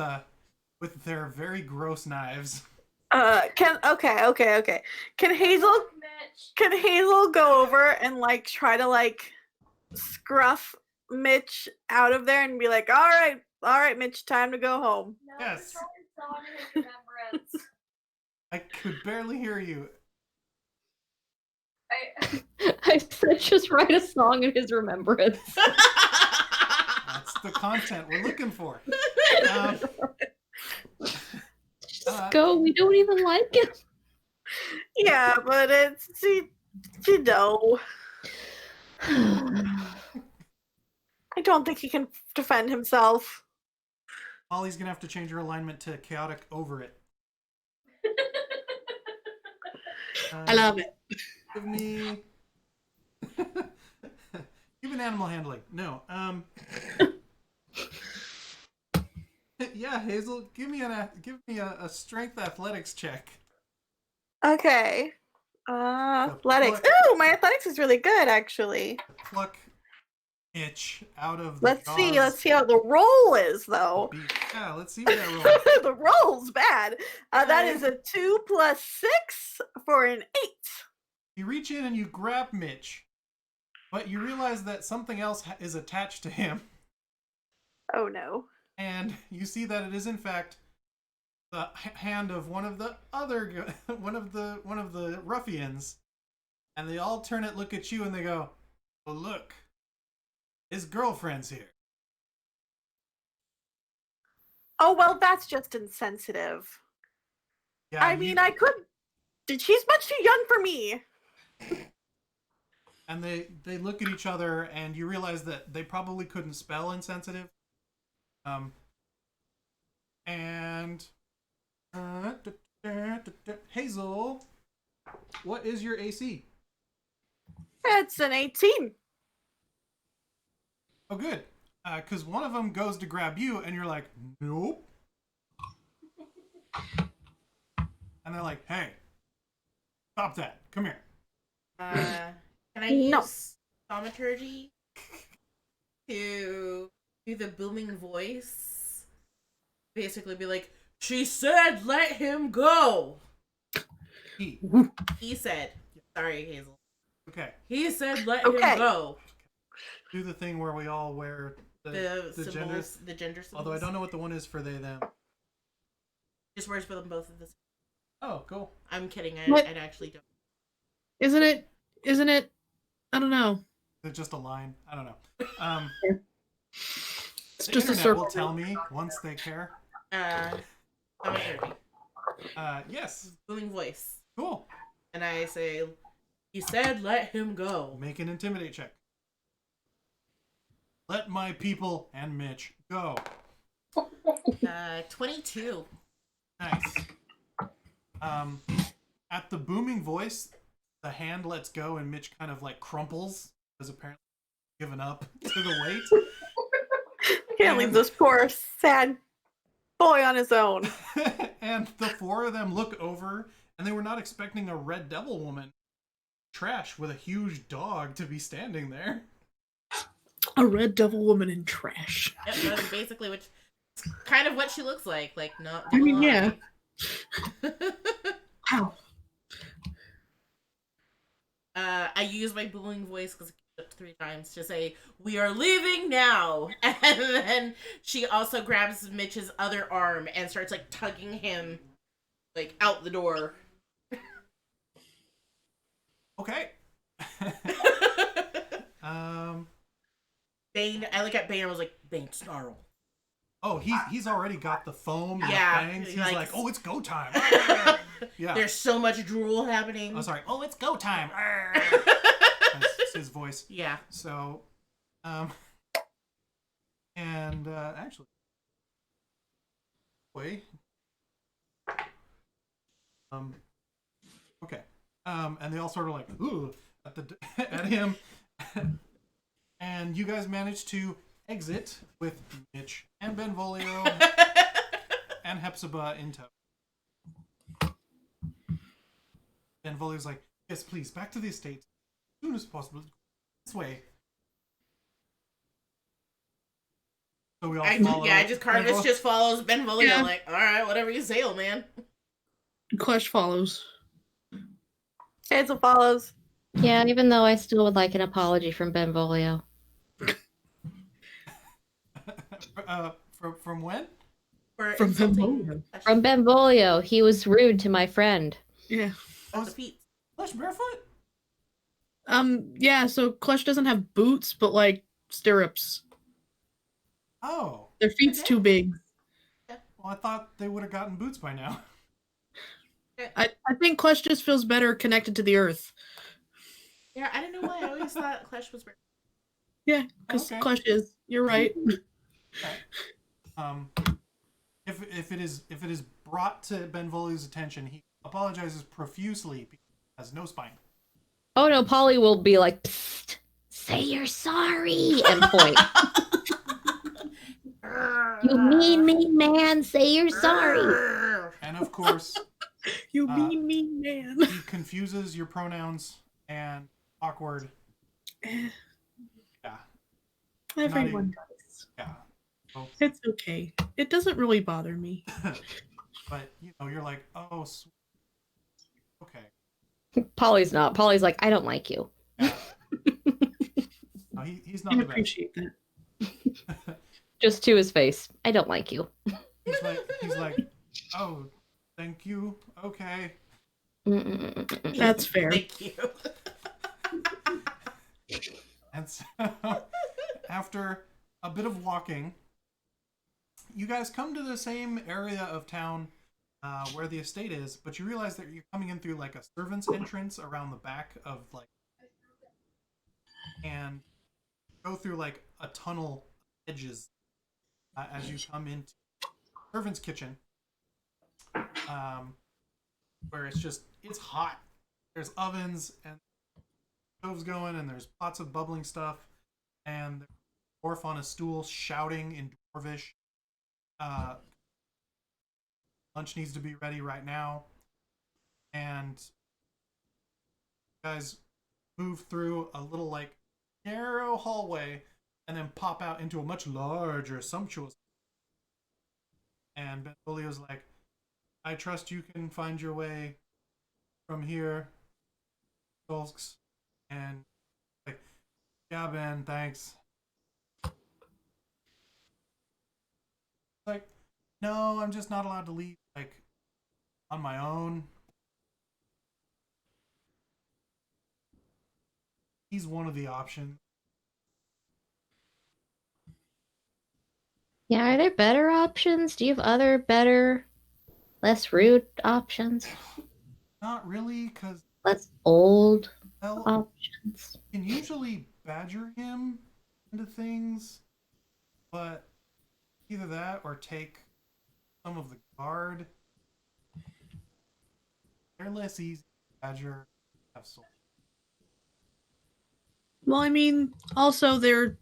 their very gross knives. Okay. Can Hazel go over and like try to like scruff Mitch out of there and be like, all right, Mitch, time to go home. No, Yes. we're trying to song in his remembrance. I could barely hear you. I said just write a song in his remembrance. That's the content we're looking for. Just go. We don't even like him. Yeah, but it's you know. I don't think he can defend himself. Holly's gonna have to change her alignment to chaotic over it. I love it. Give me. Give an animal handling. No. Yeah, Hazel. Give me a strength athletics check. Okay. Athletics. Ooh, my athletics is really good actually. Pluck itch out of the Let's see jaws how the roll is of though. the beast. Yeah, let's see what that rolls. The roll's bad. That is a 2 + 6 for an 8. You reach in and you grab Mitch, but you realize that something else is attached to him, Oh no. and you see that it is in fact the hand of one of the other one of the ruffians, and they all turn and look at you and they go, "Well, look, his girlfriend's here." Oh well, that's just insensitive. Yeah, I mean, I could. She's much too young for me. And they look at each other, and you realize that they probably couldn't spell insensitive. Hazel, what is your AC? It's an 18. Oh, good. Because one of them goes to grab you, and you're like, nope. And they're like, hey, stop that. Come here. Can I No. use thaumaturgy to do the booming voice? Basically be like, she said let him go! He said. Sorry, Hazel. Okay. He said let Okay. him go. Do the thing where we all wear The the symbols, genders. the gender symbols. Although I don't know what the one is for they, them. Just wears for them both of this. Oh, cool. I'm kidding. I What? actually don't. Isn't it? I don't know. It's just a line. I don't know. It's The just a internet circle. will tell me once they care. Thaumaturgy. Yes. Booming voice. Cool. And I say, he said let him go. Make an intimidate check. Let my people and Mitch go. 22. Nice. At the booming voice, the hand lets go and Mitch kind of like crumples, because apparently given up to the weight. Can't leave this poor sad boy on his own. And the 4 of them look over, and they were not expecting a red devil woman trash with a huge dog to be standing there. A red devil woman in trash. Yep, that's basically kind of what she looks like. Like, not. I mean, yeah. Ow. I use my booming voice because I up 3 times to say, "We are leaving now," and then she also grabs Mitch's other arm and starts like tugging him like out the door. Okay. Bane, I look at Bane and I was like, "Bane, snarl." Oh, he's already got the foam and Yeah, the fangs. He's like- like, oh, it's go time. Yeah. There's so much drool happening. Oh, sorry. Oh, it's go time. That's his voice. Yeah. So, actually, wait. Okay. And they all sort of like, ooh, at him. And you guys managed to exit with Mitch and Benvolio and Hepzibah in tow. Benvolio's like, yes, please, back to the estate as soon as possible. This way. So we all follow. Karvis just follows Benvolio. Yeah. Like, all right, whatever you say, old man. Klesh follows. Hazel follows. Yeah, even though I still would like an apology from Benvolio. From when? For From insulting Benvolio. From Benvolio, he was rude to my friend. Yeah. the feet. Flesh barefoot? Yeah, so Klesh doesn't have boots, but like stirrups. Oh. Their feet's Okay. too big. Well, I thought they would have gotten boots by now. I think Klesh just feels better connected to the earth. Yeah, I didn't know why. I always thought Klesh was. Yeah, because Okay. Klesh is. You're right. If it is brought to Benvolio's attention, he apologizes profusely because he has no spine. Oh no, Polly will be like, psst, say you're sorry, and point. You mean man, say you're sorry. And of course, You mean man. he confuses your pronouns and awkward. Yeah. Everyone does. Yeah. So, It's okay. It doesn't really bother me. but you're like, oh, sweet. Okay. Polly's not. Polly's like, I don't like you. Yeah. No, he's not I the best. appreciate that. Just to his face. I don't like you. He's like, oh, thank you. Okay. That's fair. Thank you. And so, after a bit of walking, you guys come to the same area of town where the estate is, but you realize that you're coming in through like a servant's entrance around the back of like, and go through like a tunnel edges as you come into servant's kitchen, where it's hot. There's ovens and stoves going, and there's pots of bubbling stuff, and there's a dwarf on a stool shouting in Dwarvish. Lunch needs to be ready right now. And you guys move through a little like narrow hallway and then pop out into a much larger, sumptuous. And Benvolio's like, I trust you can find your way from here, Solks. And like, yeah, Ben, thanks. Like, no, I'm just not allowed to leave, like, on my own. He's one of the options. Yeah, are there better options? Do you have other better, less rude options? Not really, because, Less old well, options? you can usually badger him into things, but either that or take some of the guard. They're less easy to badger. Have soul. Well, I mean, also they're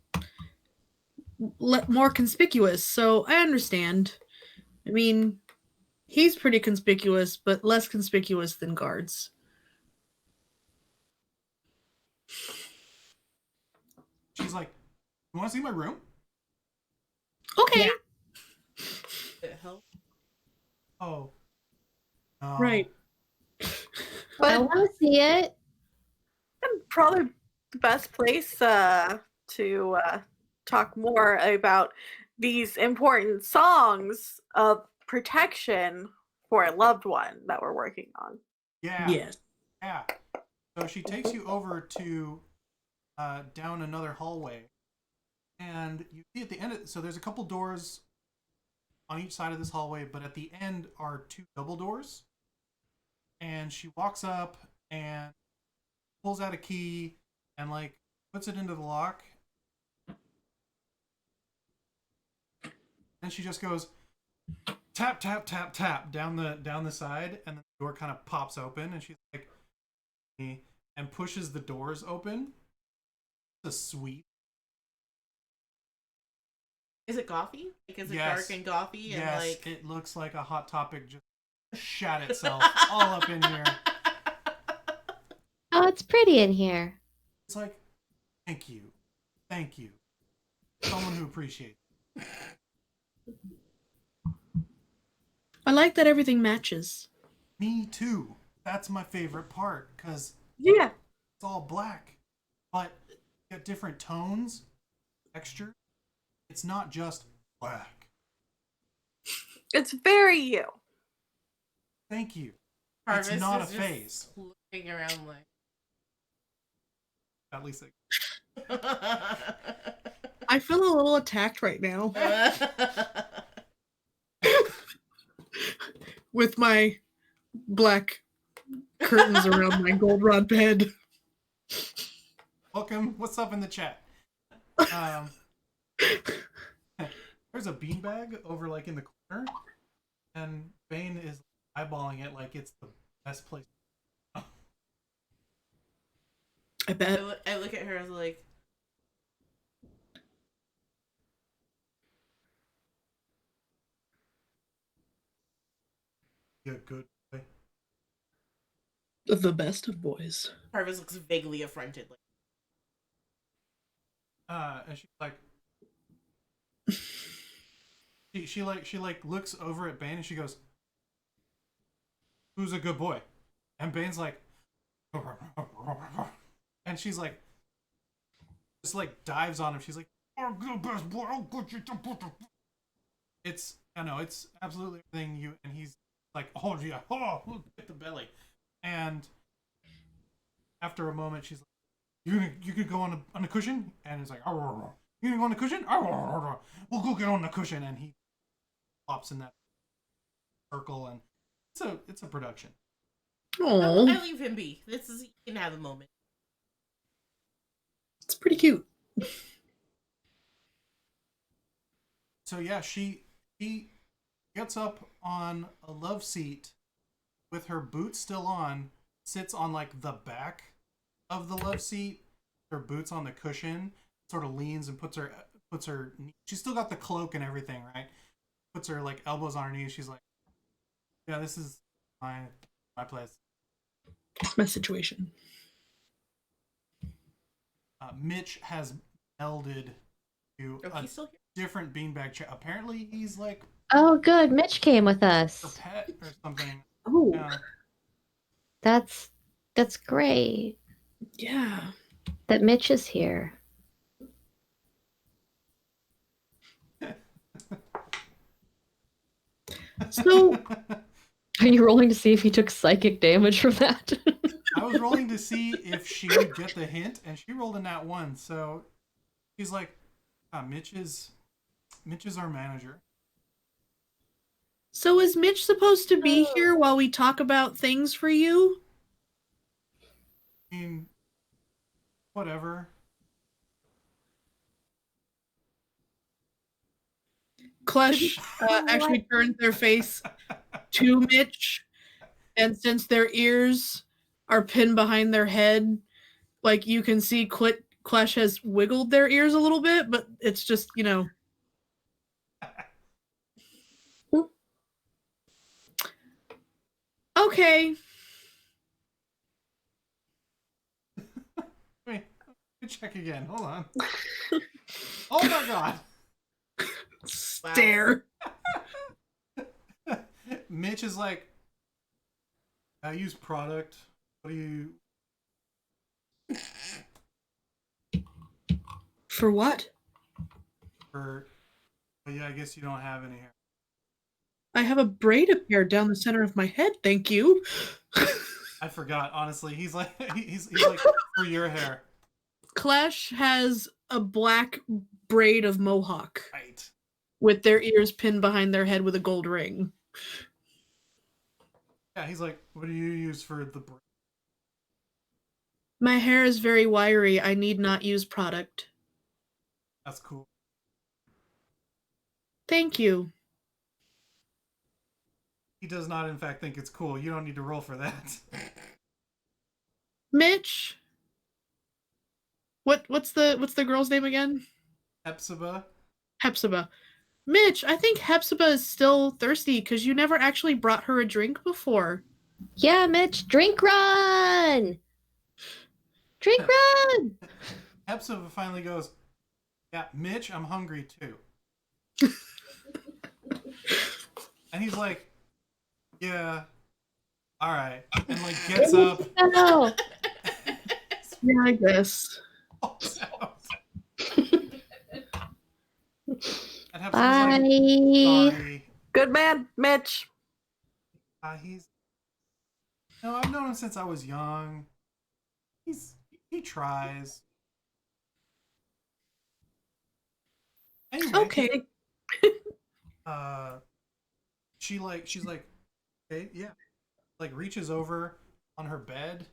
more conspicuous, so I understand. I mean, he's pretty conspicuous, but less conspicuous than guards. She's like, you want to see my room? Okay. The hell? Oh. No. Right. I But want to see it. probably the best place to talk more about these important songs of protection for a loved one that we're working on. Yeah. Yes. Yeah. So she takes you over to down another hallway, and you see at the end. So there's a couple doors on each side of this hallway, but at the end are two double doors. And she walks up and pulls out a key and like puts it into the lock. And she just goes tap tap tap tap down the side, and the door kind of pops open, and she's like, and pushes the doors open. It's a suite. Is it gothy? Like, is it Yes. dark and gothy? And Yes, like... it looks like a Hot Topic just shat itself all up in here. Oh, it's pretty in here. It's like, thank you. Thank you. Someone who appreciates it. I like that everything matches. Me too. That's my favorite part, because Yeah. it's all black, but you got different tones, texture. It's not just black. It's very you. Thank you. Karvis It's not a is just phase. looking around like... At least I feel a little attacked right now with my black curtains around my goldenrod bed. welcome. What's up in the chat? There's a beanbag over like in the corner, and Bane is eyeballing it like it's the best place. I bet. I look at her as like... You're good boy. The best of boys. Karvis looks vaguely affronted. Like, And she's like, she looks over at Bane and she goes, "Who's a good boy?" And Bane's like, and she's like, just like dives on him. She's like, "Oh, good best boy, I'll put you to put the-" It's, I know, it's absolutely everything you, and he's like, "Oh yeah, oh, hit the belly," and after a moment, she's like, You could go on a cushion," and it's like, "Oh, you gonna go on the cushion? Oh, we'll go get on the cushion," and he pops in that circle, and it's a production. Oh, I leave him be. This is... He can have a moment. it's pretty cute. So yeah, she gets up on a love seat with her boots still on, sits on like the back of the love seat, her boots on the cushion, sort of leans and puts her she's still got the cloak and everything, right? Puts her like elbows on her knees. She's like, "Yeah, this is my place." It's my situation. Mitch has melded to Oh, a he's still here? different beanbag chair. Apparently, he's like Oh, good. Mitch came with a us. pet or something. Oh, Yeah. That's great yeah. that Mitch is here. So, Are you rolling to see if he took psychic damage from that? I was rolling to see if she would get the hint, and she rolled a nat 1. So she's like, Mitch is our manager." so is Mitch supposed to be here while we talk about things for you? I mean, whatever. Klesh actually turned their face to Mitch, and since their ears are pinned behind their head, like you can see Klesh has wiggled their ears a little bit, but it's just, Okay. Wait, let me check again. Hold on. Oh my god. Stare. Mitch is like, "I use product. What do you..." For what? Well, yeah, I guess you don't have any hair. I have a braid of hair down the center of my head, thank you. I forgot, honestly. He's like, he's like, for your hair. Klesh has a black braid of mohawk Right. with their ears pinned behind their head with a gold ring. Yeah, he's like, what do you use for the braid? My hair is very wiry. I need not use product. That's cool. Thank you. He does not, in fact, think it's cool. You don't need to roll for that. Mitch. What's the girl's name again? Hepzibah? Hepzibah. Mitch, I think Hepzibah is still thirsty because you never actually brought her a drink before. Yeah, Mitch, drink run! Drink run! Hepzibah finally goes, yeah, Mitch, I'm hungry too. And he's like, yeah, alright. And like gets up. No. Yeah, I guess. And Hepzibah's Bye. like, sorry. Good man, Mitch. He's. No, I've known him since I was young. He tries. Anyway, Okay. she's like, okay, yeah. Like reaches over on her bed.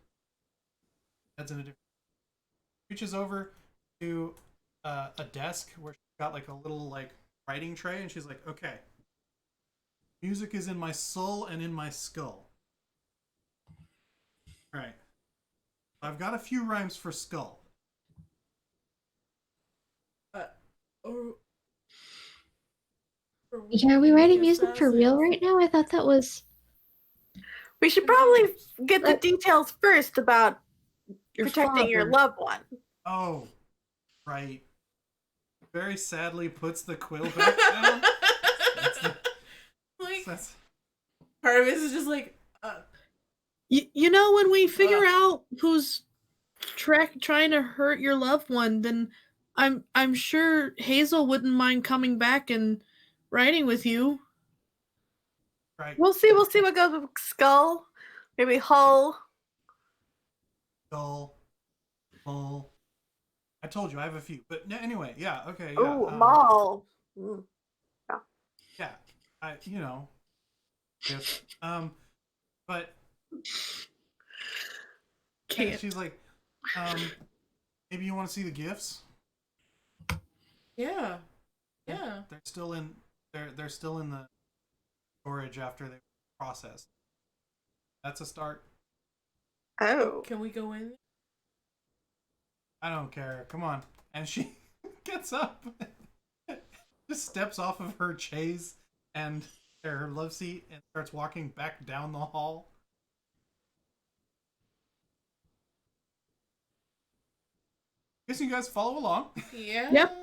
That's in a different. Reaches over to a desk where she's got like a little like writing tray, and she's like, okay. Music is in my soul and in my skull. Right. I've got a few rhymes for skull. Yeah, are we writing music for real right now? I thought that was... We should probably get the details first about Your protecting your father. loved one. Oh, right. Very sadly puts the quill back down. Like, That's, Karvis is just like, You know, when we figure out who's trying to hurt your loved one, then I'm sure Hazel wouldn't mind coming back and writing with you. right. We'll see what goes with Skull. Maybe Hull. Skull. Bull. I told you I have a few. But anyway, yeah, okay. Yeah, Oh, Maul. Yeah. You know. Yes. But Can't. she's like, maybe you want to see the gifts? yeah. Yeah. They're still in the storage after they were processed. That's a start. Oh. Can we go in? I don't care. Come on. And she gets up, just steps off of her chaise and her love seat and starts walking back down the hall. Guess you guys follow along. Yeah. Yep.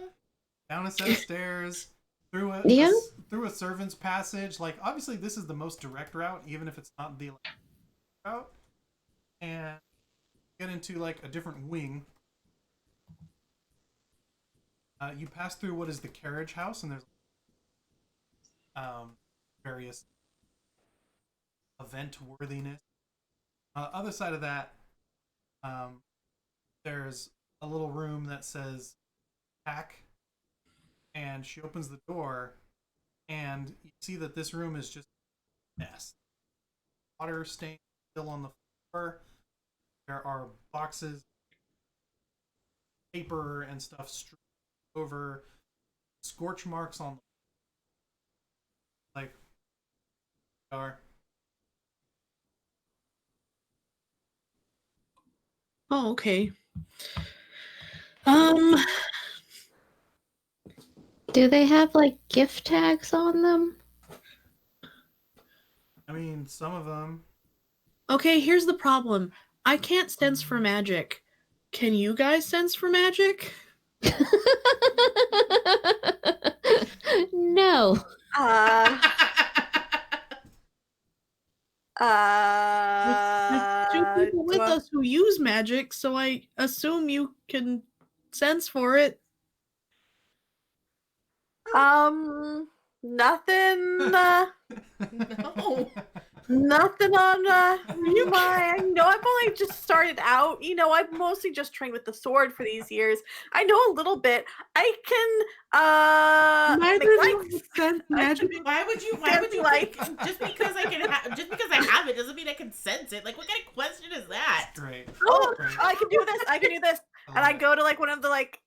Down a set of stairs, through Yeah. through a servant's passage. Like obviously this is the most direct route, even if it's not the route. And get into like a different wing. You pass through what is the carriage house, and there's various event worthiness. Other side of that, there's a little room that says pack, and she opens the door, and you see that this room is just a mess. Water stain still on the floor. There are boxes, paper, and stuff strewn over, scorch marks on like are. Oh, okay. Do they have, like, gift tags on them? I mean, some of them. Okay, here's the problem. I can't sense for magic. Can you guys sense for magic? No. There's two people with well, us who use magic, so I assume you can sense for it. Nothing. No. Nothing on my. I've only just started out. I've mostly just trained with the sword for these years. I know a little bit. I can Neither make do lights. I sense magic. Why would you Like- think just because I have it doesn't mean I can sense it? Like, what kind of question is that? Great. Oh, Great. I can do this. I can do this. And I go to like one of the like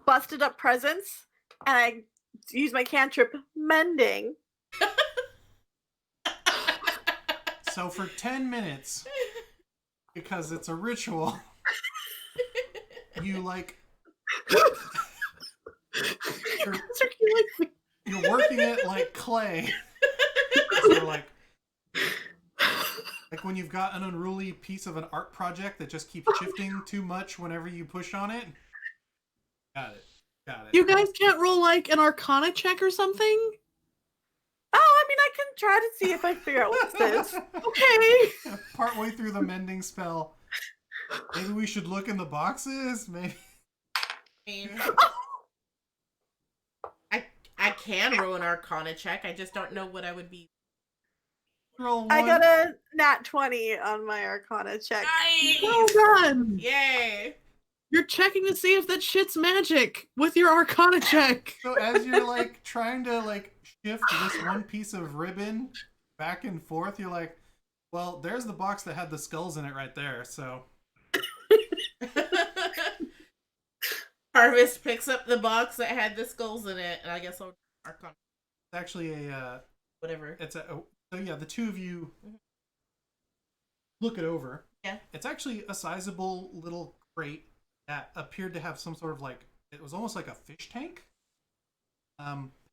busted up presents, and I use my cantrip mending. So for 10 minutes, because it's a ritual, you like you're working it like clay. So like when you've got an unruly piece of an art project that just keeps shifting too much whenever you push on it. Got it. You guys can't roll like an Arcana check or something? Oh, I mean, I can try to see if I figure out what this is. Okay. Partway through the mending spell, maybe we should look in the boxes. Maybe. I mean, I can roll an Arcana check. I just don't know what I would be. Roll one. I got a nat 20 on my Arcana check. Nice! Well done. Yay! You're checking to see if that shit's magic with your Arcana check. So as you're like trying to like shift this one piece of ribbon back and forth, you're like, well, there's the box that had the skulls in it right there. So Karvis picks up the box that had the skulls in it, and I guess I'll Arcana. it's actually a Whatever. so yeah, the two of you look it over. Yeah. It's actually a sizable little crate that appeared to have some sort of like, it was almost like a fish tank,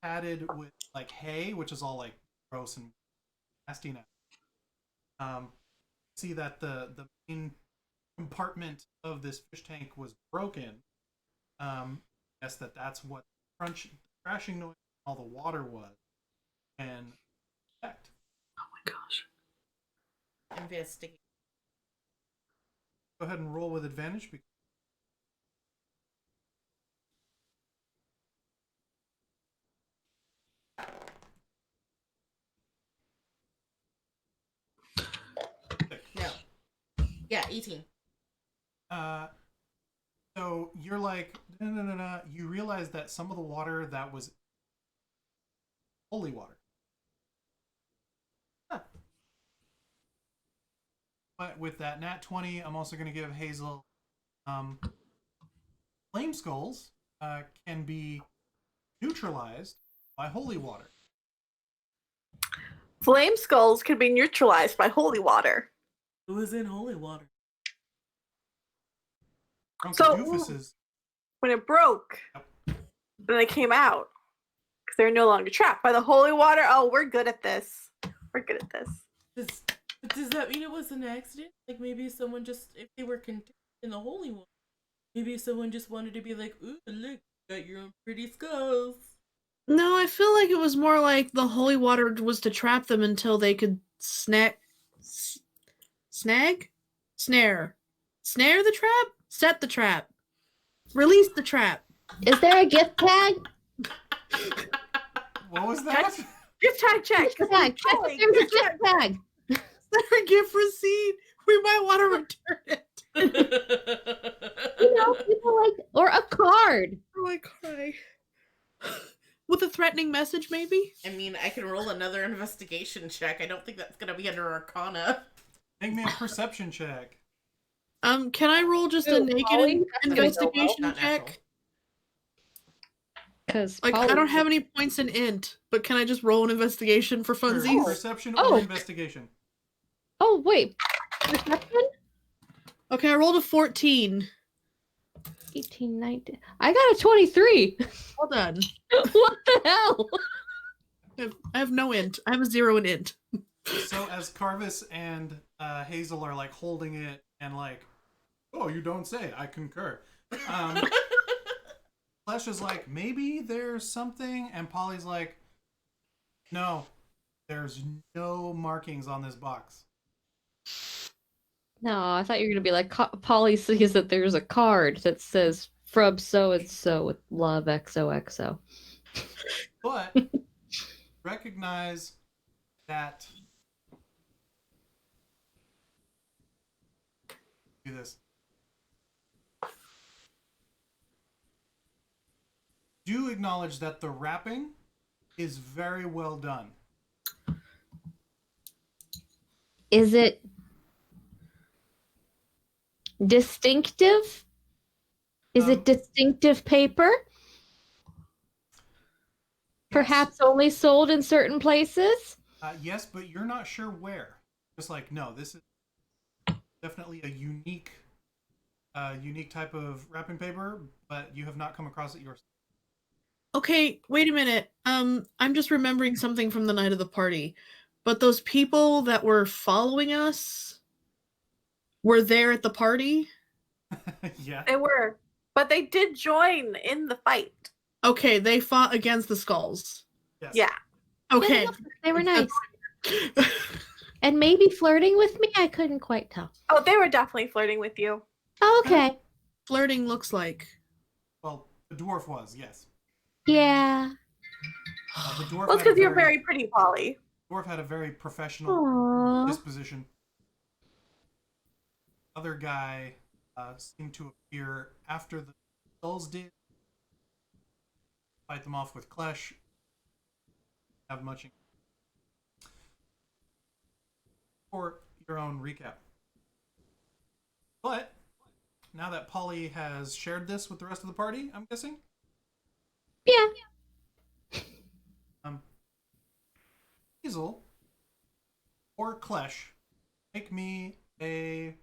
padded with like hay, which is all like gross and nasty now. See that the main compartment of this fish tank was broken. Guess that's what crashing noise, all the water was, and effect. Oh my gosh. Investigate. Go ahead and roll with advantage. No. Yeah, 18. So you're like, no. You realize that some of the water that was holy water. Huh. But with that nat 20, I'm also going to give Hazel flame skulls can be neutralized by holy water. Flame skulls can be neutralized by holy water. It was in holy water. So- Doofuses. When it broke, then they came out. Because they're no longer trapped by the holy water. Oh, we're good at this. We're good at this. Does that mean it was an accident? Like maybe someone just, if they were contained in the holy water, maybe someone just wanted to be like, ooh, look, you got your own pretty skulls. No, I feel like it was more like the holy water was to trap them until they could snare the trap, set the trap, release the trap. Is there a gift tag? What was that? Just try to check. Gift tag. Check if there's a gift tag. Is there a gift receipt? We might want to return it. People like, or a card. Oh, I cry. With a threatening message, maybe? I mean, I can roll another investigation check. I don't think that's gonna be under Arcana. Make me a perception check. Can I roll just a Ooh, naked Polly? investigation Not natural. check? Because Like, I don't have any points in int, but can I just roll an investigation for Sure. funsies? Perception Oh. or investigation? Oh wait, perception. Okay, I rolled a 14. 18, 19. I got a 23. Well done. What the hell? I have no int. I have a 0 in int. So as Karvis and Hazel are like holding it and like, oh, you don't say. I concur. Klesh is like, maybe there's something, and Polly's like, no, there's no markings on this box. No, I thought you were gonna be like, Polly sees that there's a card that says from so and so with love XOXO. But recognize that do this. Do acknowledge that the wrapping is very well done. Is it distinctive? Is it distinctive paper? Perhaps only sold in certain places? Yes, but you're not sure where. Just like, no, this is definitely a unique type of wrapping paper, but you have not come across it yourself. Okay, wait a minute. I'm just remembering something from the night of the party. But those people that were following us were there at the party? Yeah. They were. But they did join in the fight. Okay, they fought against the skulls. Yes. Yeah. Okay. Yeah, they were nice. And maybe flirting with me? I couldn't quite tell. Oh, they were definitely flirting with you. Oh, okay. Flirting looks like. Well, the dwarf was, yes. Yeah. The dwarf Well, it's had a because you're very pretty, Polly. dwarf had a very professional Aww. disposition. Other guy seemed to appear after the skulls did. Fight them off with Klesh. Have much for your own recap. But now that Polly has shared this with the rest of the party, I'm guessing. Yeah. Hazel or Klesh, make me a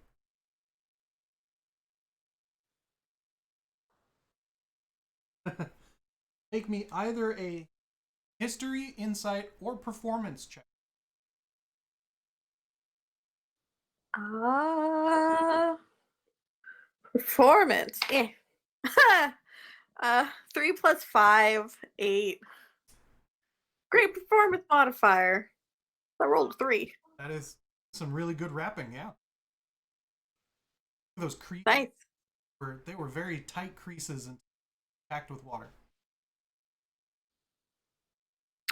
make me either a history, insight, or performance check. Performance. 3 plus 5, 8. Great performance modifier. I rolled a 3. That is some really good rapping, yeah. Those creases Nice. they were very tight creases and packed with water.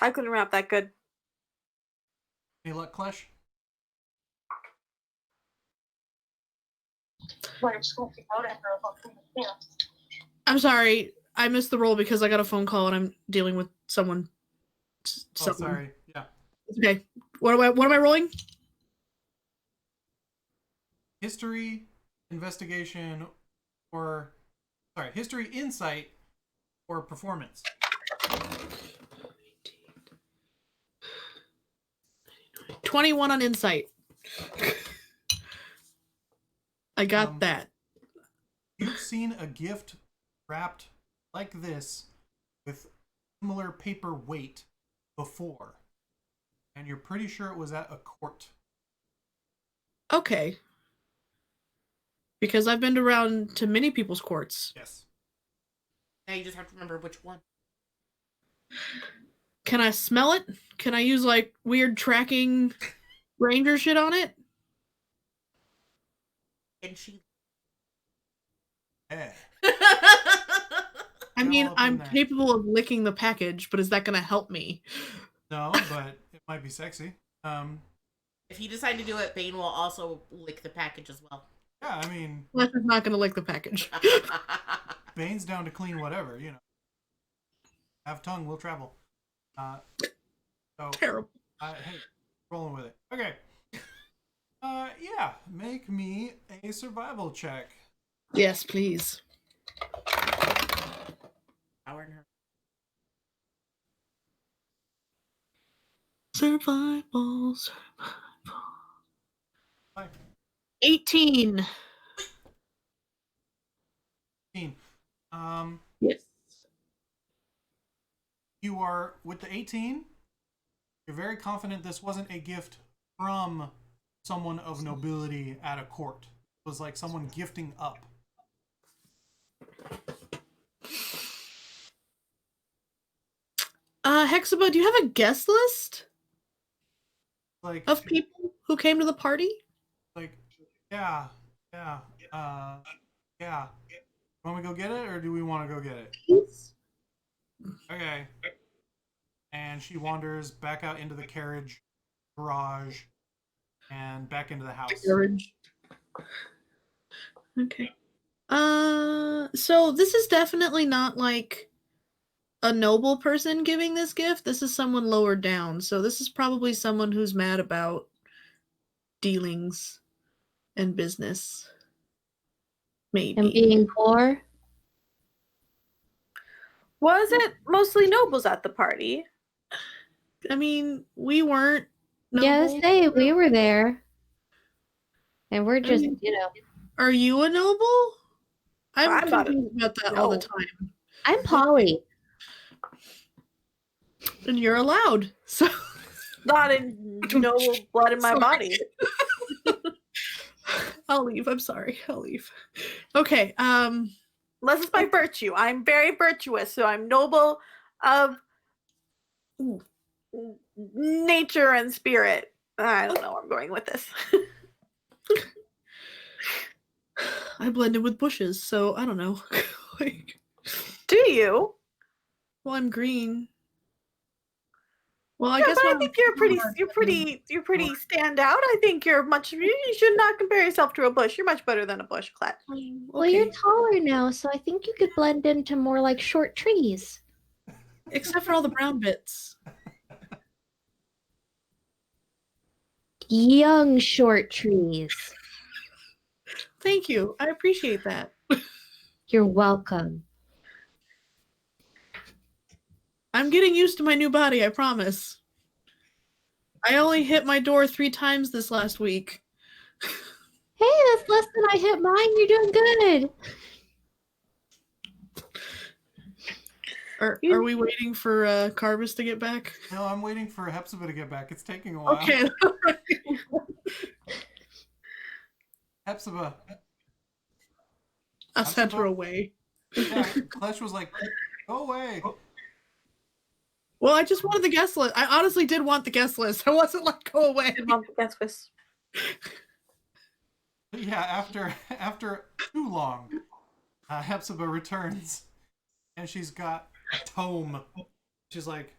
I couldn't rap that good. Any luck, Klesh? I'm sorry. I missed the roll because I got a phone call and I'm dealing with someone. Oh, sorry. Yeah. Okay. What am I rolling? History, investigation, or sorry, history, insight, or performance. 21 on insight. I got that. You've seen a gift wrapped like this with similar paper weight before, and you're pretty sure it was at a court. Okay. Because I've been around to many people's courts. Yes. Now you just have to remember which one. Can I smell it? Can I use like weird tracking ranger shit on it? And she. Yeah. I mean, all up in I'm there. capable of licking the package, but is that going to help me? No, but it might be sexy. If you decide to do it, Bane will also lick the package as well. Yeah, I mean, Flesh is not going to lick the package. Bane's down to clean whatever, you know. Have tongue, will travel. So Terrible. hey, rolling with it. Okay. Yeah, make me a survival check. Yes, please. Power in her. Survival. Fine. 18. 18. Yes. You are with the 18. You're very confident this wasn't a gift from someone of nobility at a court. It was like someone gifting up. Hexaba, do you have a guest list Like of people who came to the party? like yeah. Want me to go get it, or do we want to go get it? Please. Okay. And she wanders back out into the carriage garage and back into the house. Courage. Okay. So this is definitely not like a noble person giving this gift. This is someone lower down. So this is probably someone who's mad about dealings and business. Maybe. And being poor? Was it mostly nobles at the party? I mean, we weren't Yeah, noble. say we were there. And we're just, mean- you know. Are you a noble? I'm I'm not a- confused about that all the no. time. I'm Polly. And you're allowed. So Not in noble blood in my Sorry. body. I'll leave. I'm sorry. I'll leave. Okay. Unless it's by virtue. I'm very virtuous, so I'm noble of nature and spirit. I don't know where I'm going with this. I blended with bushes, so I don't know. Like, Do you? well, I'm green. Well, I Yeah, guess but I when think I'm you're pretty stand out. I think you should not compare yourself to a bush. You're much better than a bush, Klesh. Well, you're taller now, so I think you could blend into more like short trees. Except for all the brown bits. Young short trees. Thank you. I appreciate that. You're welcome. I'm getting used to my new body, I promise. I only hit my door 3 times this last week. Hey, that's less than I hit mine. You're doing good. Are we waiting for Karvis to get back? No, I'm waiting for Hepzibah to get back. It's taking a while. Okay. Hepzibah. I'll send her away. Yeah, Klesh was like, go away. Well, I just wanted the guest list. I honestly did want the guest list. I wasn't like, go away. That's But yeah, after too long, Hepzibah returns, and she's got a tome. She's like,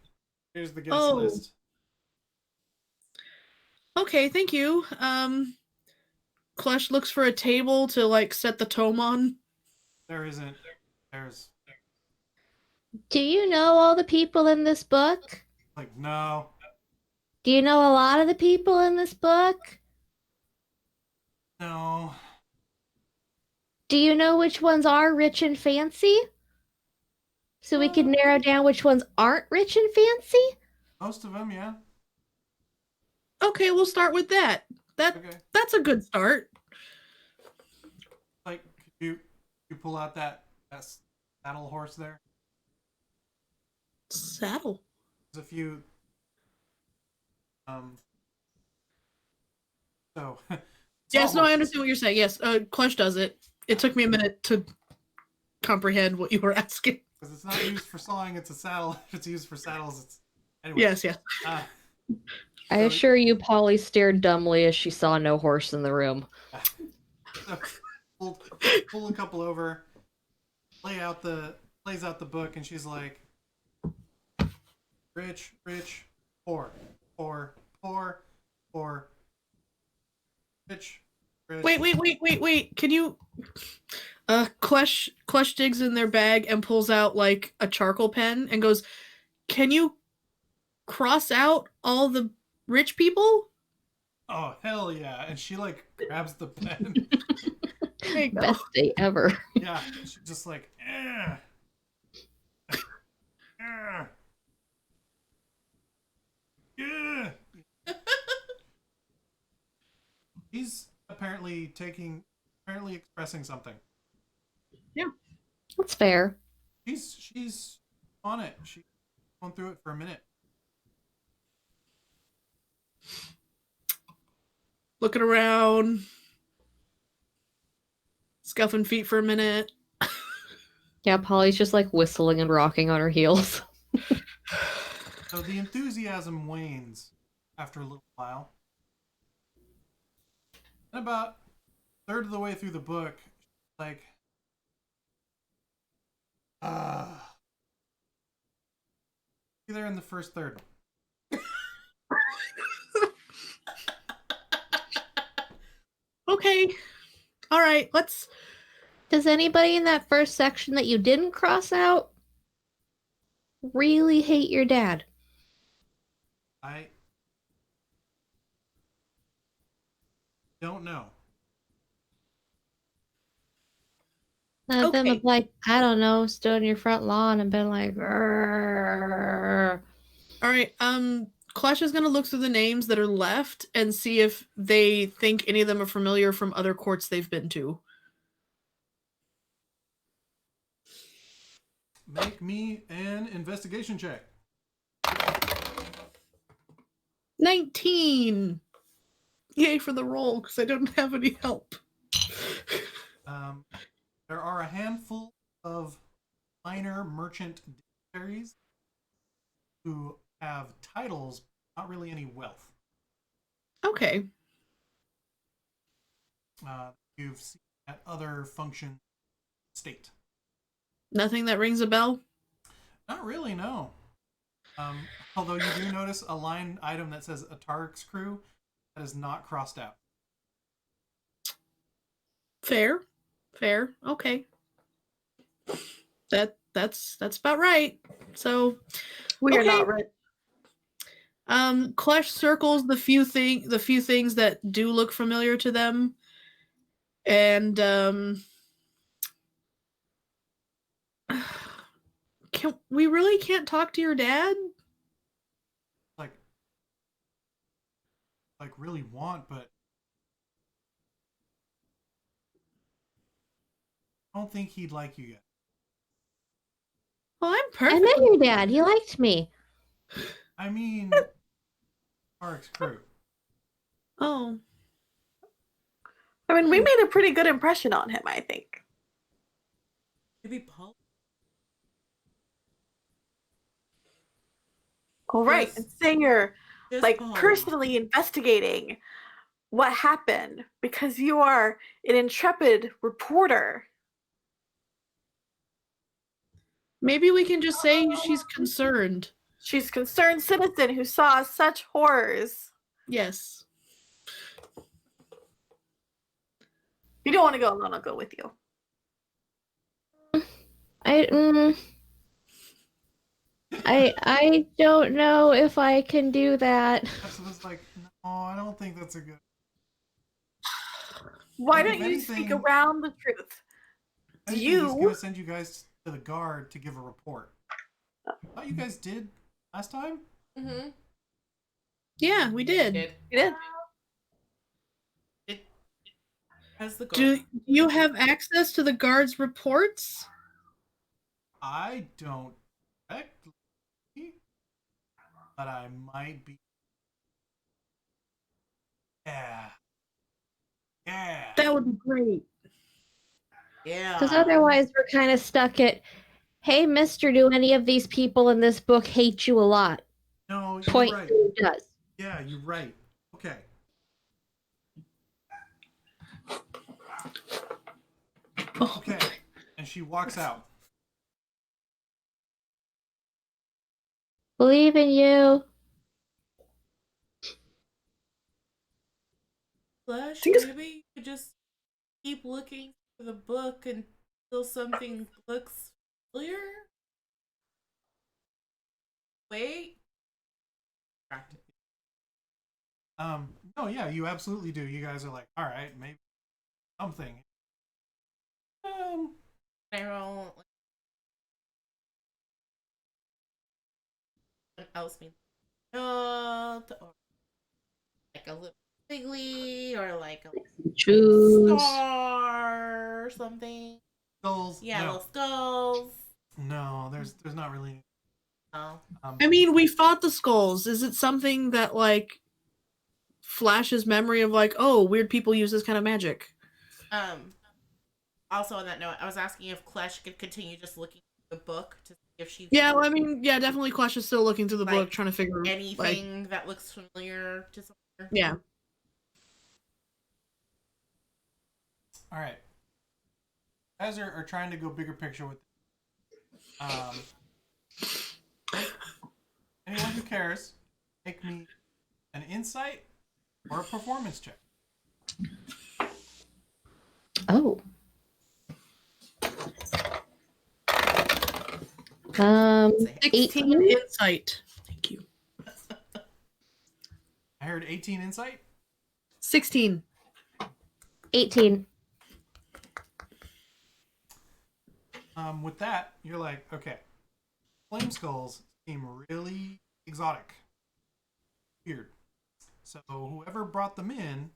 here's the guest list. Okay, thank you. Klesh looks for a table to like set the tome on. There isn't. There's Do you know all the people in this book? like, no. Do you know a lot of the people in this book? No. Do you know which ones are rich and fancy? So we can narrow down which ones aren't rich and fancy? Most of them, yeah. Okay, we'll start with that. Okay. That's a good start. Like, could you pull out that saddle horse there? Saddle. There's a few. So. Yes, no, I understand what you're saying. Yes, Klesh does it. It took me a minute to comprehend what you were asking. Because it's not used for sawing, it's a saddle. If it's used for saddles, it's. Anyway. Yes, yes. I assure you, Polly stared dumbly as she saw no horse in the room. So pull a couple over, lays out the book, and she's like, rich, poor, rich. Wait. Can you Klesh digs in their bag and pulls out like a charcoal pen and goes, "Can you cross out all the rich people?" Oh, hell yeah. And she like grabs the pen. There you go. Best day ever. Yeah. She's just like, eh. Eh. Yeah. He's apparently expressing something. That's fair. She's on it. She's going through it for a minute. Looking around, scuffing feet for a minute. Yeah, Polly's just like whistling and rocking on her heels. So the enthusiasm wanes after a little while. And about a third of the way through the book, she's like, Be there in the first third. Okay. All right. Let's. Does anybody in that first section that you didn't cross out really hate your dad? I don't know. I've been Okay. like, I don't know, stood on your front lawn and been like, "Grrr." All right. Klesh is gonna look through the names that are left and see if they think any of them are familiar from other courts they've been to. Make me an investigation check. 19. Yay for the roll, because I don't have any help. There are a handful of minor merchant dignitaries who have titles, not really any wealth. Okay. You've seen at other function state. Nothing that rings a bell? Not really, no. Although you do notice a line item that says Atarik's crew that is not crossed out. Fair. Fair. Okay. That's about right. So We are okay. not rich. Klesh circles the few things that do look familiar to them. And we really can't talk to your dad? Like really want, but I don't think he'd like you yet. Well, I'm I perfect. met your dad. He liked me. I mean, Atarik's crew. Oh. I mean, we made a pretty good impression on him, I think. Maybe Paul. All right, Yes. and say you're Just like Paul. personally investigating what happened because you are an intrepid reporter. Maybe we can just say she's concerned. She's a concerned citizen who saw such horrors. Yes. If you don't want to go alone, I'll go with you. I don't know if I can do that. So it's like, no, I don't think that's a good. Why If don't you anything- speak around the truth? I think he's gonna send you guys to the guard to give a report. I thought you guys did last time. Mm-hmm. Yeah, we did. You did. As the Do you have access to the guard's reports? I don't directly, but I might be. Yeah. That would be great. Yeah. Because otherwise we're kind of stuck at, hey, mister, do any of these people in this book hate you a lot? No, you're Point right. who does. Yeah, you're right. Okay. Okay. And she walks out. Believe in you. Flash, Think it's- maybe you could just keep looking for the book until something looks familiar? Wait. No, yeah, you absolutely do. You guys are like, all right, maybe something. I roll what else means or like a little wiggly or like a Choose. star or something. Skulls. Yeah, No. little skulls. No, there's not really. Oh. I mean, we fought the skulls. Is it something that, like, flashes memory of, like, oh, weird people use this kind of magic? Also on that note, I was asking if Klesh could continue just looking at the book to see if she Yeah, well, I mean, yeah, definitely Klesh is still looking through the Like, book, trying to figure anything that looks familiar to someone. Yeah. All right. You guys are trying to go bigger picture with. anyone who cares, make me an insight or a performance check. Oh. 16 18. insight. Thank you. I heard 18 insight. 16. 18. With that, you're like, okay, flame skulls seem really exotic, weird. So whoever brought them in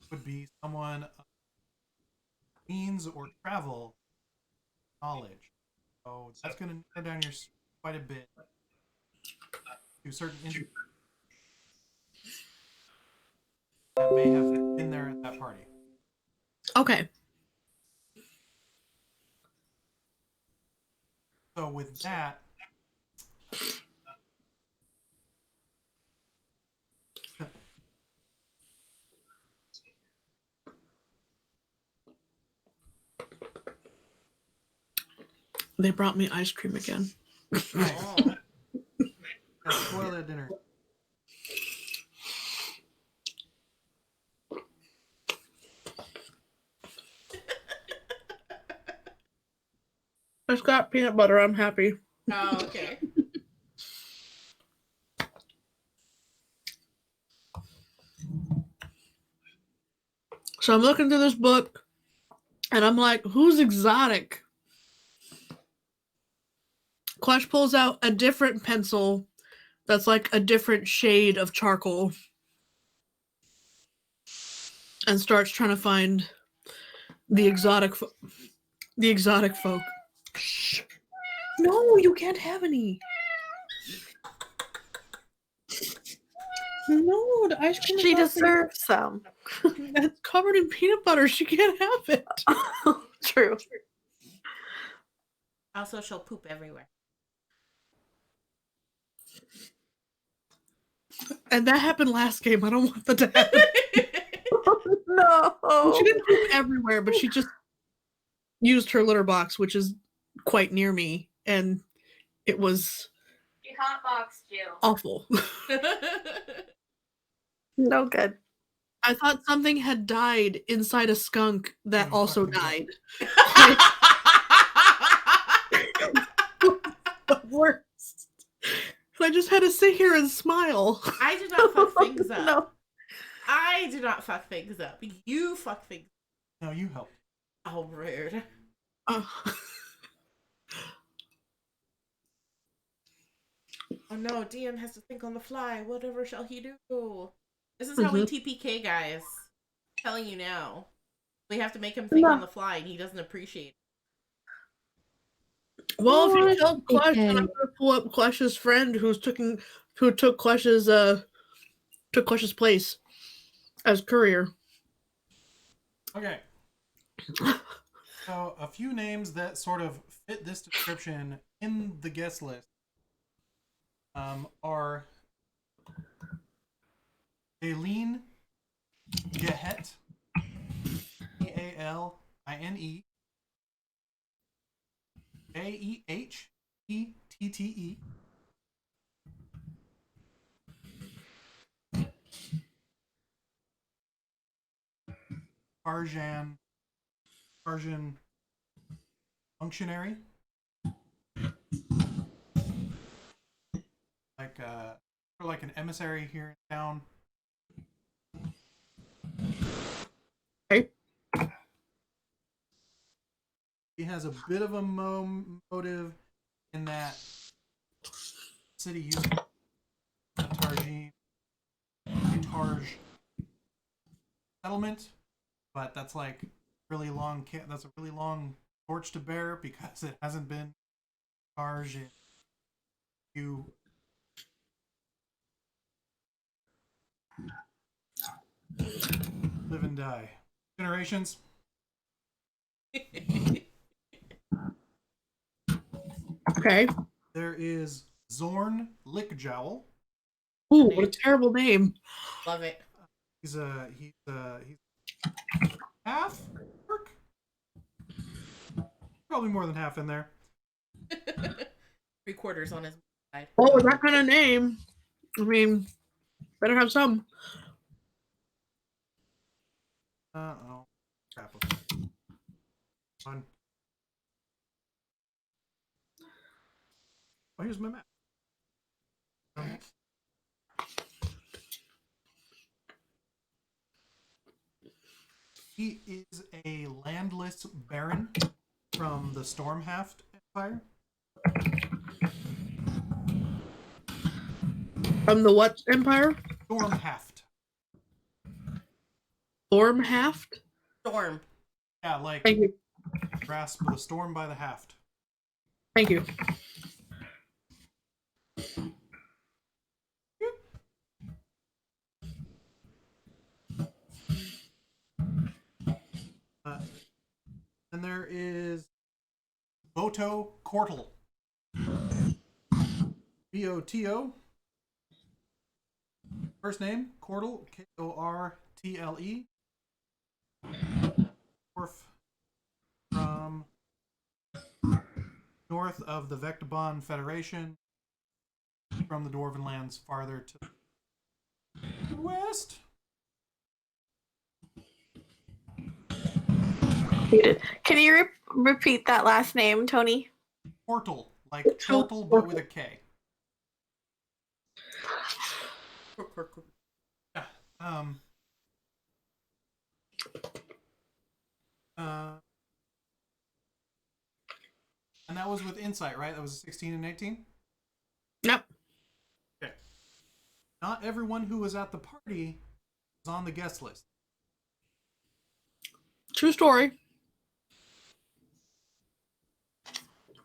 would be someone of means or travel knowledge. So that's going to narrow down your quite a bit to certain interests that may have been there at that party. Okay. So with that, They brought me ice cream again. nice. Gotta spoil that dinner. It's got peanut butter. I'm happy. Oh, okay. So I'm looking through this book, and I'm like, who's exotic? Klesh pulls out a different pencil that's like a different shade of charcoal and starts trying to find the exotic folk. Shh. No, you can't have any. No, the ice cream. She deserves some. It's covered in peanut butter. She can't have it. True. Also, she'll poop everywhere. And that happened last game. I don't want that to happen. No. She didn't poop everywhere, but she just used her litter box, which is quite near me, and it was Hotboxed you. awful. No good. I thought something had died inside a skunk that Oh, also fucking died. The worst. And I just had to sit here and smile. I did not fuck things up. No. I did not fuck things up. You fuck things No, you helped. up. Oh, rude. Oh. Oh no, DM has to think on the fly. Whatever shall he do? This is how we TPK, guys. I'm telling you now. We have to make him think on the fly, and he doesn't appreciate it. Well, if you What? killed Klesh, then I'm Okay. gonna pull up Klesh's friend who took Klesh's place as courier. Okay. So a few names that sort of fit this description in the guest list are Aileen Jehet, Aline, Jehette, Arjan functionary, like an emissary here in town. Okay. He has a bit of a motive in that city used Tarj settlement, but that's like really long. That's a really long torch to bear because it hasn't been Tarj in you. Live and die. Generations. Okay. There is Zorn Lickjowl. Ooh, what a terrible name. Love it. He's half orc. Probably more than half in there. 3/4 on his. Oh, with that kind of name. I mean, better have some. Uh-oh. Crap. Fun. Oh, here's my map. He is a landless baron from the Stormhaft Empire. From the what empire? Stormhaft. Stormhaft? Storm. Yeah, like Thank you. grasp the storm by the haft. Thank you. And there is Boto Cortle. B-O-T-O. First name, Cortle, K-O-R-T-L-E. Dwarf from north of the Vectibon Federation, from the Dwarven lands farther to the west. Can you repeat that last name, Tony? Cortle, like chortle, but with a K. Yeah. And that was with insight, right? That was 16 and 18? Yep. Okay. Not everyone who was at the party was on the guest list. True story.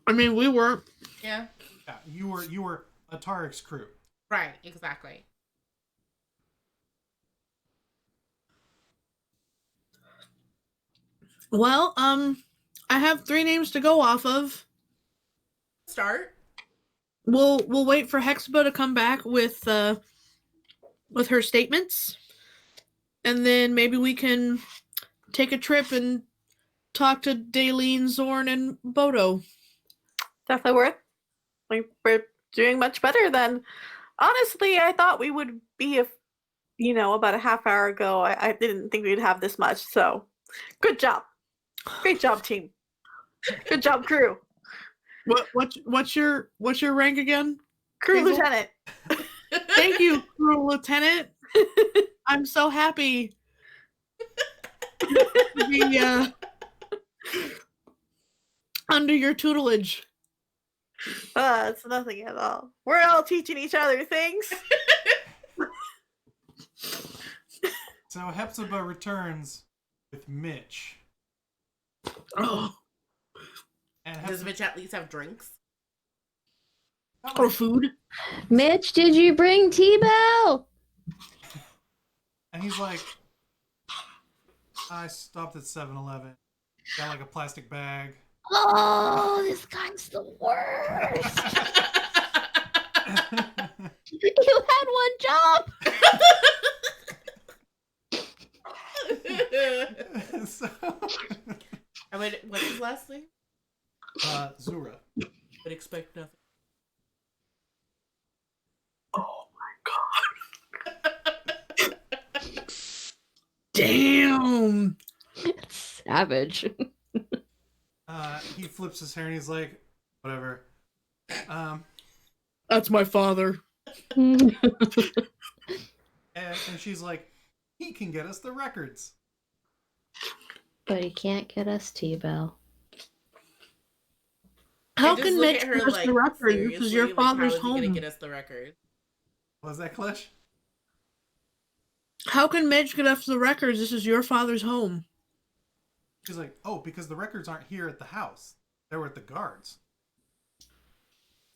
I mean, we weren't. Yeah. Yeah, you were Atarik's crew. Right, exactly. Well, I have 3 names to go off of. Start. We'll wait for Hexba to come back with her statements, and then maybe we can take a trip and talk to Daleen, Zorn, and Bodo. Definitely worth. We're doing much better than, honestly, I thought we would be about a half hour ago. I didn't think we'd have this much, so good job. Great job, team. Good job, crew. What's your rank again? Crew Hazel? lieutenant. Thank you, crew lieutenant. I'm so happy to be under your tutelage. It's nothing at all. We're all teaching each other things. So Hepzibah returns with Mitch. Oh, And Does Mitch at least have drinks? or food. Mitch, did you bring T-Bell? And he's like, I stopped at 7-Eleven. Got like a plastic bag. Oh, this guy's the worst. You had one job. So, What's his last name? Zura. Would expect nothing. Oh my god. Damn. Savage. He flips his hair and he's like, whatever. That's my father. And she's like, he can get us the records. But he can't get us T-Bell. How I just can look Mitch at her get us like, the record? This is your seriously, father's like, how is he home. gonna get us the record? Was that Klesh? How can Mitch get us the records? This is your father's home. She's like, oh, because the records aren't here at the house. They were at the guards.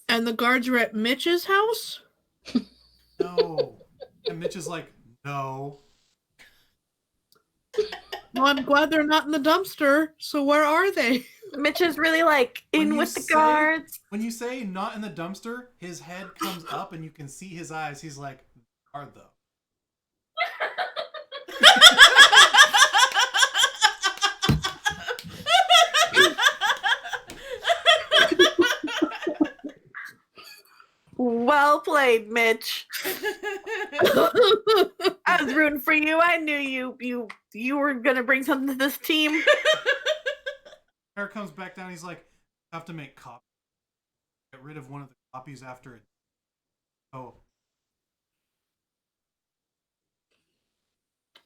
And the guards are at Mitch's house? No. And Mitch is like, no. Well, I'm glad they're not in the dumpster. So where are they? Mitch is really like When in you with the say- guards. When you say not in the dumpster, his head comes up and you can see his eyes. He's like, are though. Well played, Mitch. I was rooting for you. I knew you were gonna bring something to this team. Harry comes back down. He's like, have to make copies. Get rid of one of the copies after it. Oh.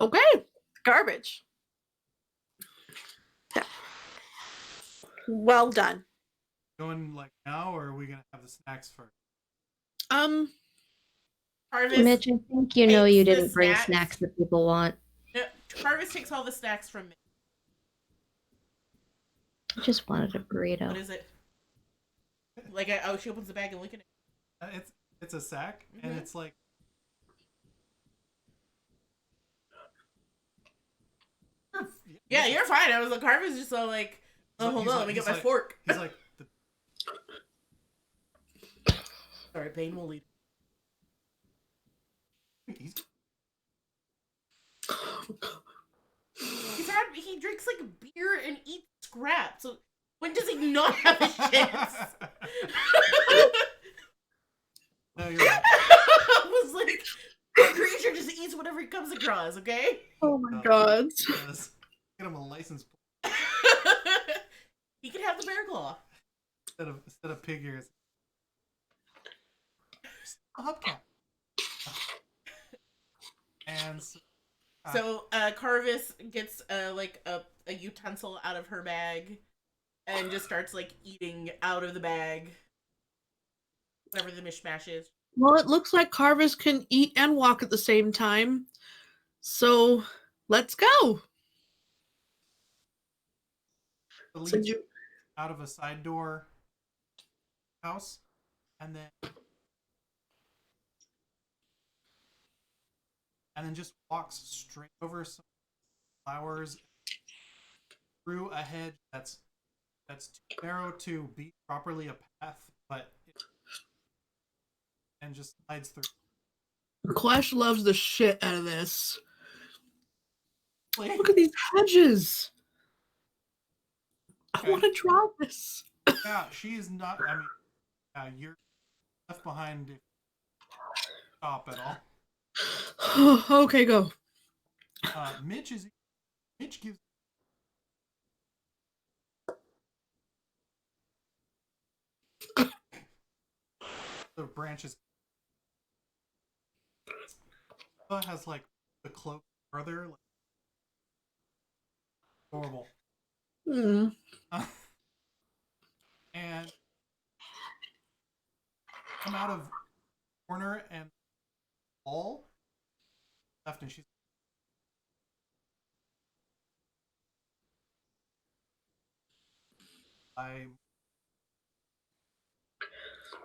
Okay. Garbage. Yeah. Well done. Going like now, or are we gonna have the snacks first? Karvis Mitch, I think you know takes you the didn't bring snacks that people want. No, Karvis takes all the snacks from me. I just wanted a burrito. What is it? Like, she opens the bag and look at it. It's a sack, and it's like. Yeah, you're fine. I was like, Karvis just so like, oh, hold on, let me get my fork. He's like. Sorry, Bane will lead. He drinks like beer and eats scraps. So when does he not have a chance? No, you're right. I was like, the creature just eats whatever he comes across. Okay. Oh my god. Yes. Get him a license plate. He can have the bear claw instead of pig ears. A hubcap. And so Karvis gets like a utensil out of her bag and just starts like eating out of the bag. Whatever the mishmash is. Well, it looks like Karvis can eat and walk at the same time. So let's go. So out of a side door house, and then just walks straight over some flowers through a hedge that's too narrow to be properly a path, and just slides through. Klesh loves the shit out of this. Like, Look at these hedges. Okay. I want to draw this. Yeah, she is not. I mean, you're left behind if you stop at all. Okay, go. Mitch gives. The branches. Has like the cloak further. Like, horrible. Hmm. And come out of corner and all left, and she's.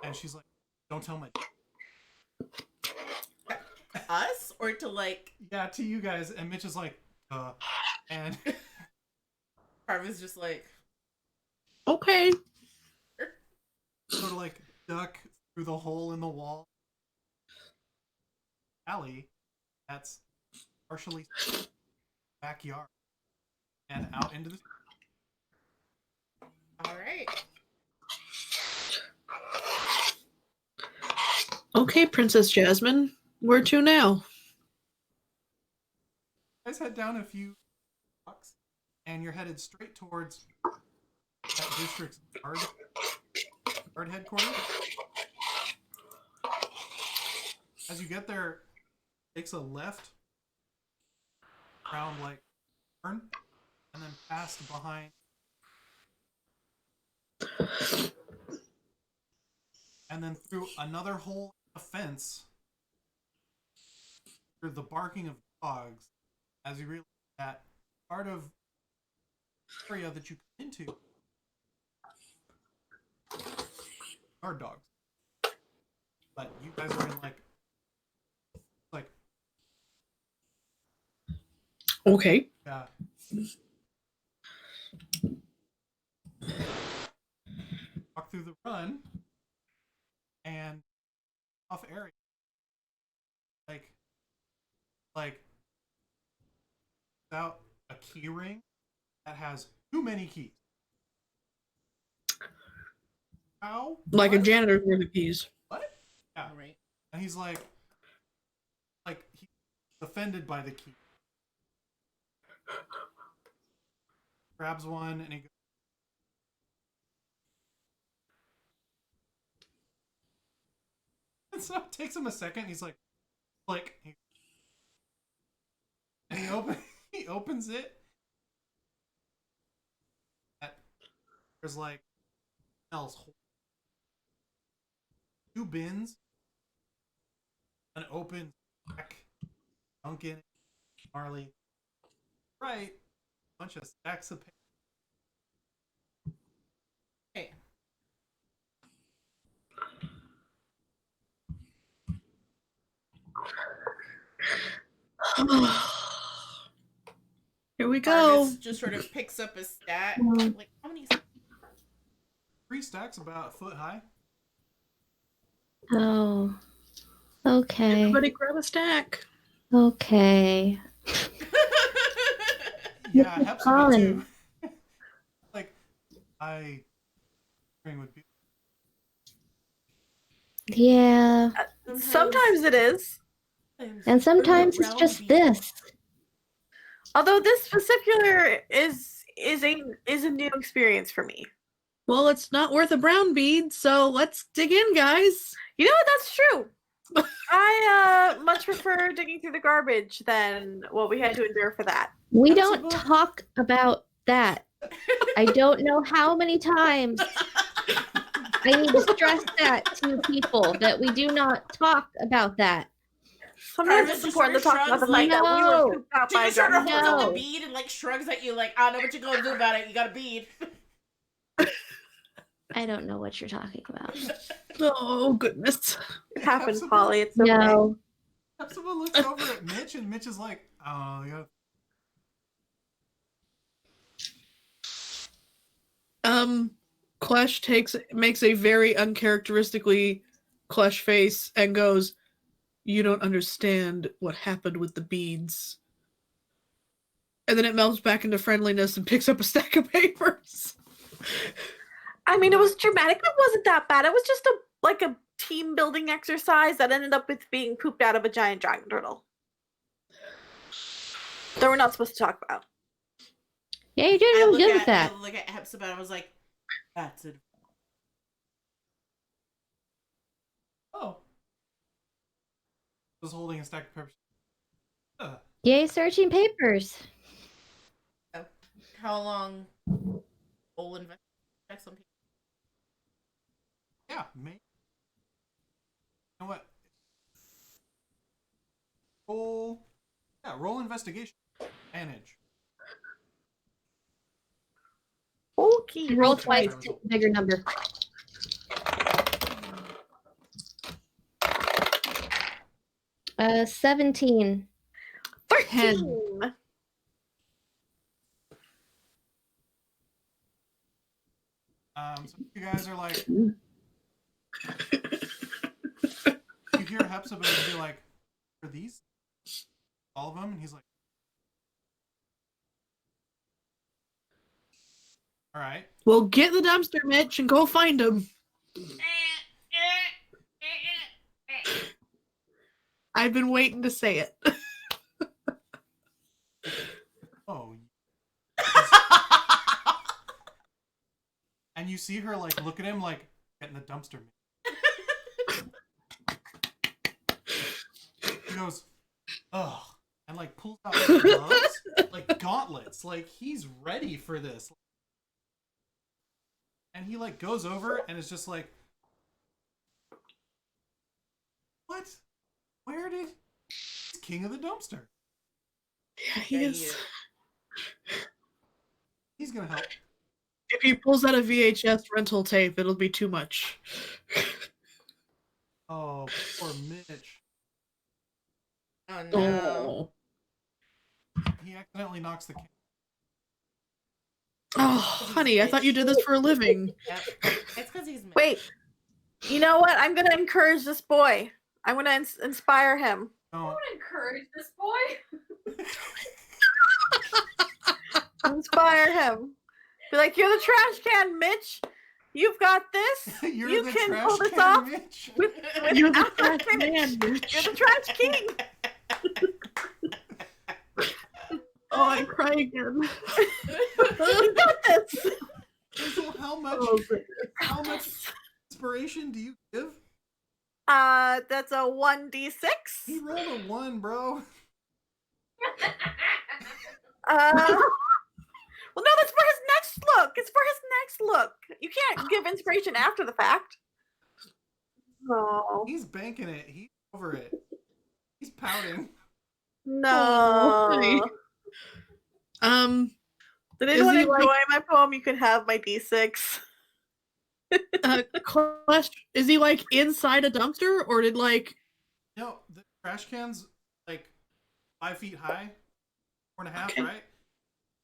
And she's like, don't tell my. Us or to like. Yeah, to you guys. And Mitch is like, and Karvis just like. Okay. Sort of like duck through the hole in the wall. Alley, that's partially backyard and out into the. All right. Okay, Princess Jasmine. Where to now? You guys head down a few blocks, and you're headed straight towards that district's guard headquarters. As you get there, it takes a left around like turn, and then past behind. And then through another hole in the fence, through the barking of dogs, as you realize that part of the area that you come into are dogs. But you guys are in like Okay. yeah. Walk through the run and off area. Like without a key ring that has too many keys. How? Like What? a janitor's worth of keys. What? And he's like he's offended by the key. Grabs one and he goes. And so it takes him a second. He's like, and he opens it. There's like smells 2 bins, an open stack, Duncan, Marley, right, a bunch of stacks of paper. Hey. Here we go. Karvis just sort of picks up a stack. Like, how many? 3 stacks about a foot high. Oh. Okay. Everybody grab a stack. Okay. Yeah, Hepzibah fun. too. Like, I agree with people. Yeah. Sometimes it is. And sometimes it's just this. Although this particular is a new experience for me. Well, it's not worth a brown bead, so let's dig in, guys. You know what? That's true. I much prefer digging through the garbage than what we had to endure for that. We don't talk about that. I don't know how many times I need to stress that to people that we do not talk about that. Sometimes Karvis it's just important to sort of talk about the shrugs, fact that we no. were pooped out She by a just sort of giant holds up No. the bead and like shrugs at you like, I don't know what you're gonna do about it. You got a bead. I don't know what you're talking about. Oh, goodness. It happens, Absolutely. Polly. It's okay. No. Hepzibah looks over at Mitch, and Mitch is like, "Oh, yeah." Klesh makes a very uncharacteristically Klesh face and goes, "You don't understand what happened with the beads." And then it melts back into friendliness and picks up a stack of papers. I mean, it was dramatic. It wasn't that bad. It was just a team building exercise that ended up with being pooped out of a giant dragon turtle that we're not supposed to talk about. Yeah, you're doing really good with that. I look at Hepzibah and I was like, that's it. Oh. Was holding a stack of papers. Yay, searching papers. How long will investigate some people? Yeah, maybe. You know what? Roll investigation. Manage. Okay. Roll twice to a bigger number. Uh, 17. 13. So you guys are like, you hear Hepzibah be like, "Are these all of them?" And he's like, "All right." Well, get the dumpster, Mitch, and go find him. I've been waiting to say it. Oh. And you see her like look at him like, "Get in the dumpster." He goes, "Ugh," and like pulls out gloves, like gauntlets, like he's ready for this. And he like goes over and is just like, "What? Where did he's king of the dumpster? Yeah, he is. He's gonna help." If he pulls out a VHS rental tape, it'll be too much. Oh, poor Mitch. Oh no. He accidentally knocks the camera. Oh, honey, I thought you did this for a living. Yep. It's because he's Wait. You know what? I'm going to encourage this boy. I'm going to inspire him. Don't. Encourage this boy. Inspire him. Be like, you're the trash can, Mitch. You've got this. You're You the can trash pull this can, off. Mitch. You're the After I trash finish. man, bitch. You're the trash king. Oh, I cry again. You got this. Hazel, how much inspiration do you give? That's a 1d6. He rolled a 1, bro. Well, no, that's for his next look. It's for his next look. You can't give inspiration after the fact. Oh He's banking it. He's over it. He's pouting. no! Did Is anyone he, enjoy like- my poem? You can have my d6. Klesh, is he like inside a dumpster, or did like? No, the trash can's like 5 feet high, 4.5, Okay. right?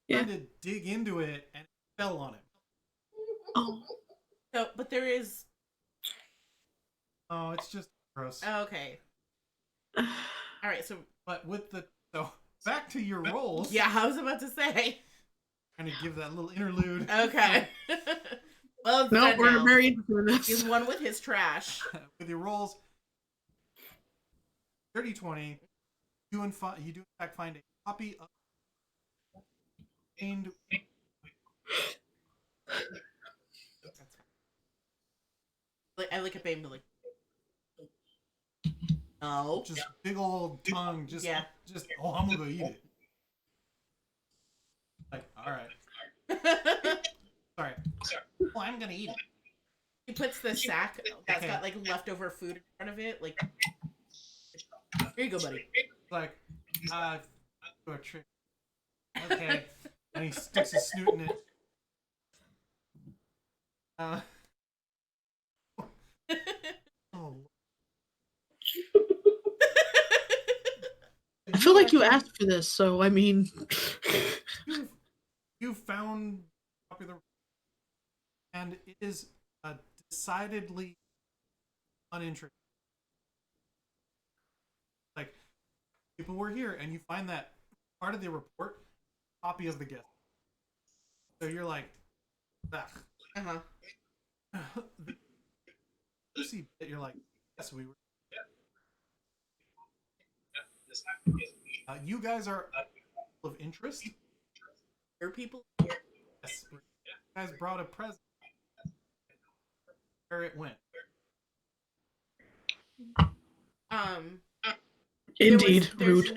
Yeah. Trying to dig into it and it fell on him. Oh, So, but there is. Oh, it's just gross. Okay. All right. So But so back to your rolls. yeah, I was about to say. Trying to give that little interlude. Okay. Well, it's no, done we're now. very into this. He's one with his trash. With your rolls, 30-20, you do in fact find a copy of and I look at Bane, but like, no. just big old tongue, just oh, I'm gonna go eat it. Like, all right, sorry. Oh, I'm gonna eat it. He puts the sack that's Okay. got like leftover food in front of it. Like, here you go, buddy. Like, do a trick. Okay, and he sticks his snoot in it. Oh. I feel like you asked for this, so I mean, You found popular, and it is decidedly uninteresting. Like, people were here, and you find that part of the report, copy of the gift. So you're like, ugh. You see that you're like, yes, we were. You guys are of interest. Your people. Yes, you guys brought a present. Where it went. indeed, There's rude.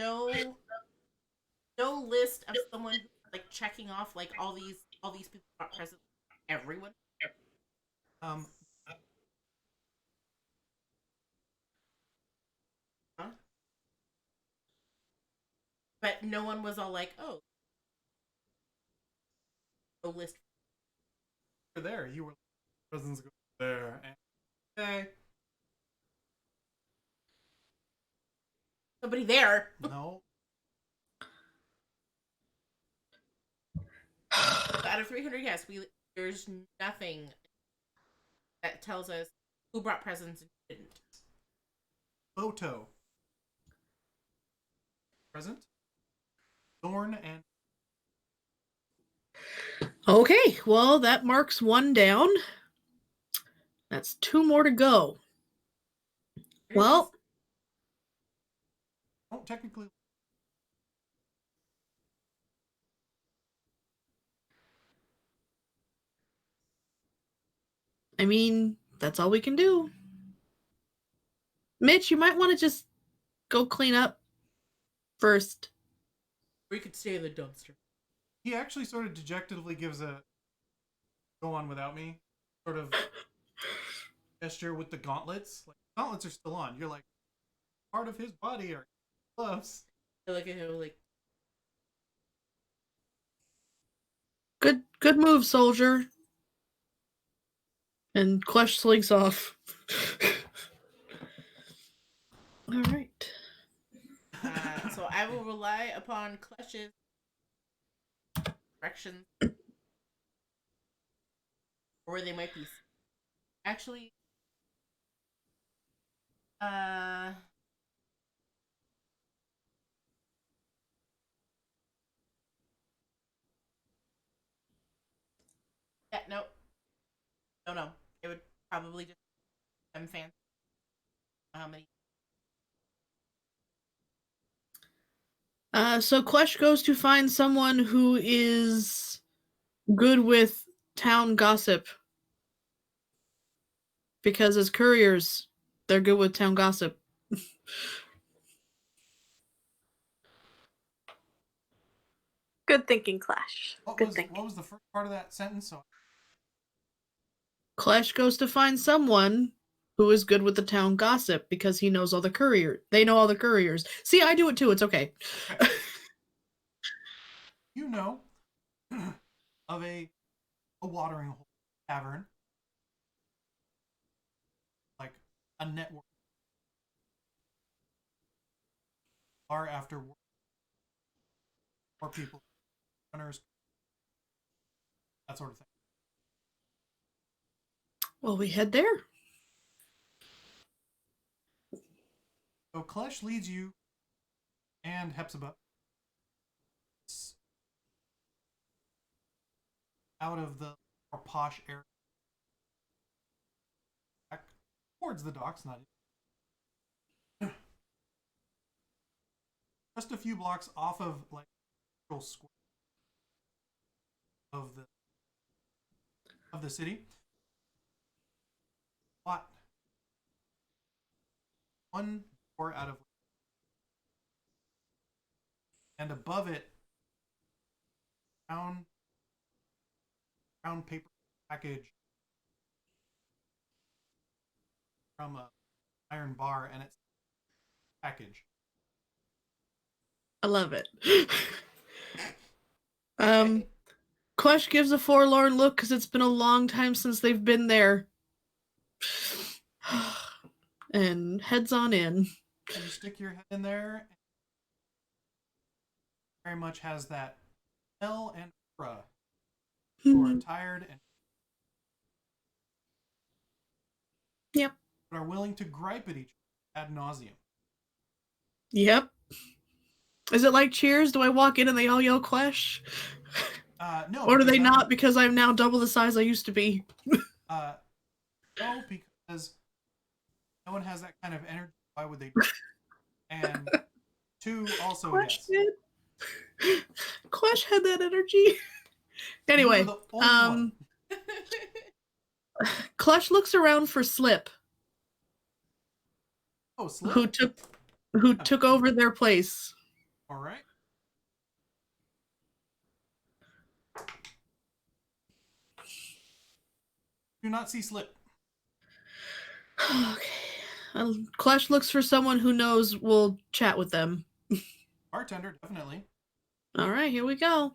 no list of someone like checking off like all these people brought presents. Everyone. Huh? But no one was all like, oh, no list. You were there. You were presents go there. And, okay. Somebody there. No. Out of 300, yes, there's nothing that tells us who brought presents and who didn't. Photo. Present. Thorn and Okay, well, that marks one down. That's 2 more to go. Well, don't technically. I mean, that's all we can do. Mitch, you might want to just go clean up first. We could stay in the dumpster. He actually sort of dejectedly gives a go on without me sort of gesture with the gauntlets. Like, gauntlets are still on. You're like, part of his body are gloves. I look at him like, Good move, soldier. And Klesh slinks off. All right. so I will rely upon Klesh's directions, or they might be. Actually, yeah, no, No. It would probably just them fancy. How many? So Klesh goes to find someone who is good with town gossip. Because as couriers, they're good with town gossip. Good thinking, Clash. Good thinking. What was the first part of that sentence? So Klesh goes to find someone who is good with the town gossip because he knows all the couriers. They know all the couriers. See, I do it too. It's okay. you know of a watering hole tavern, like a network bar after work, or people, runners, that sort of thing. Well, we head there. So Klesh leads you and Hepzibah out of the more posh area, back towards the docks, not just a few blocks off of like the square of the city. But one door out of, and above it, brown paper package from a iron bar, and it's package. I love it. Klesh gives a forlorn look because it's been a long time since they've been there. And heads on in. And you stick your head in there, and very much has that smell and aura. You are tired and Yep. but are willing to gripe at each other ad nauseum. Yep. Is it like Cheers? Do I walk in and they all yell Klesh? No. Or do they not because I'm now double the size I used to be? No, because no one has that kind of energy. Why would they do it? And two, also, Klesh yes. did. Klesh had that energy. Anyway, Klesh looks around for Slip. Oh, Slip. Who took over their place. All right. Do not see Slip. Okay. Klesh looks for someone who knows will chat with them. Bartender, definitely. All right, here we go.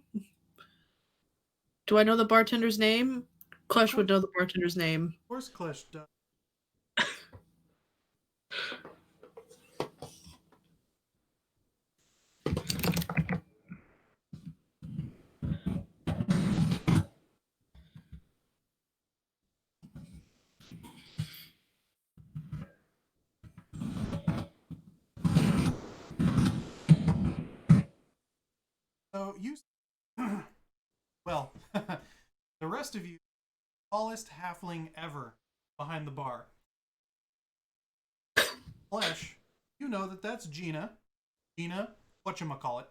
Do I know the bartender's name? Klesh would know the bartender's name. Of course, Klesh does. So you, well, the rest of you, tallest halfling ever behind the bar. Klesh, you know that's Gina. Gina, whatchamacallit.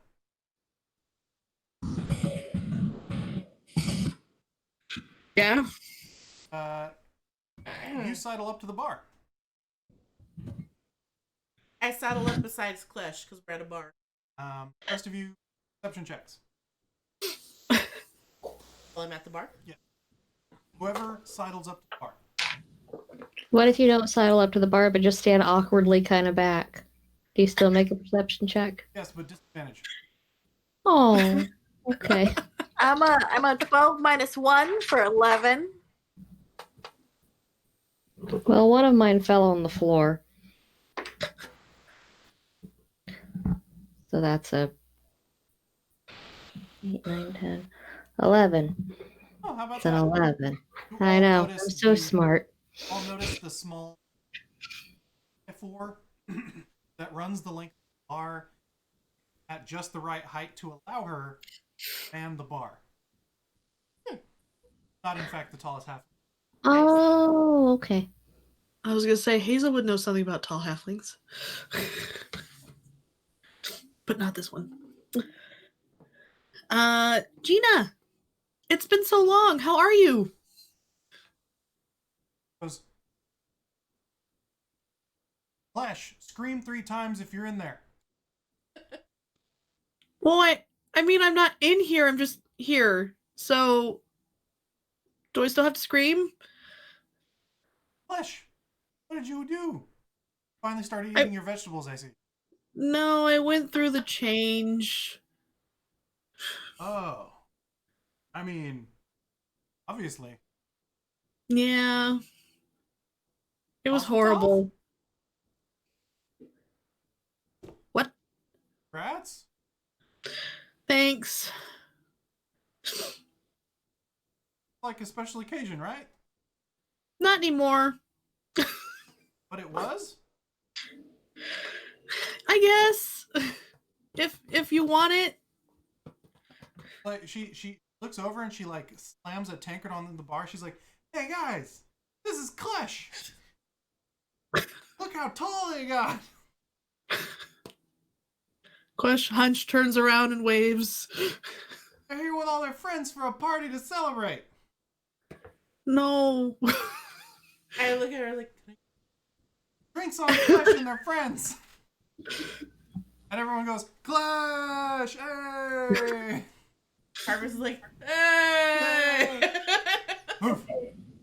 Yeah. You sidle up to the bar. I saddle up beside Klesh because we're at a bar. Rest of you, perception checks. While I'm at the bar? Yeah. Whoever sidles up to the bar. What if you don't sidle up to the bar but just stand awkwardly kind of back? Do you still make a perception check? Yes, but disadvantage. Oh, okay. I'm a 12 minus 1 for 11. Well, one of mine fell on the floor. So that's a 8, 9, 10, 11. Oh, how about It's an that? 11. You I all know. notice I'm so smart. I'll notice the small F4 that runs the length of the bar at just the right height to allow her to span the bar. Not, in fact, the tallest half. Oh, okay. I was gonna say Hazel would know something about tall halflings, but not this one. Gina, it's been so long. How are you? Goes, Klesh, scream 3 times if you're in there. Well, I mean, I'm not in here. I'm just here. So, do I still have to scream? Klesh, what did you do? Finally started eating your vegetables, I see. No, I went through the change. Oh. I mean, obviously. Yeah. It was Mazel tov. horrible. What? Congrats? Thanks. Like a special occasion, right? Not anymore. But it was? I guess. If you want it. Like she looks over and she like slams a tankard on the bar. She's like, "Hey guys, this is Klesh. Look how tall they got." Klesh hunch turns around and waves. They're here with all their friends for a party to celebrate. No. I look at her like, Drinks on Klesh and their friends. And everyone goes, Klesh! Hey! Karvis is like, hey! Oof.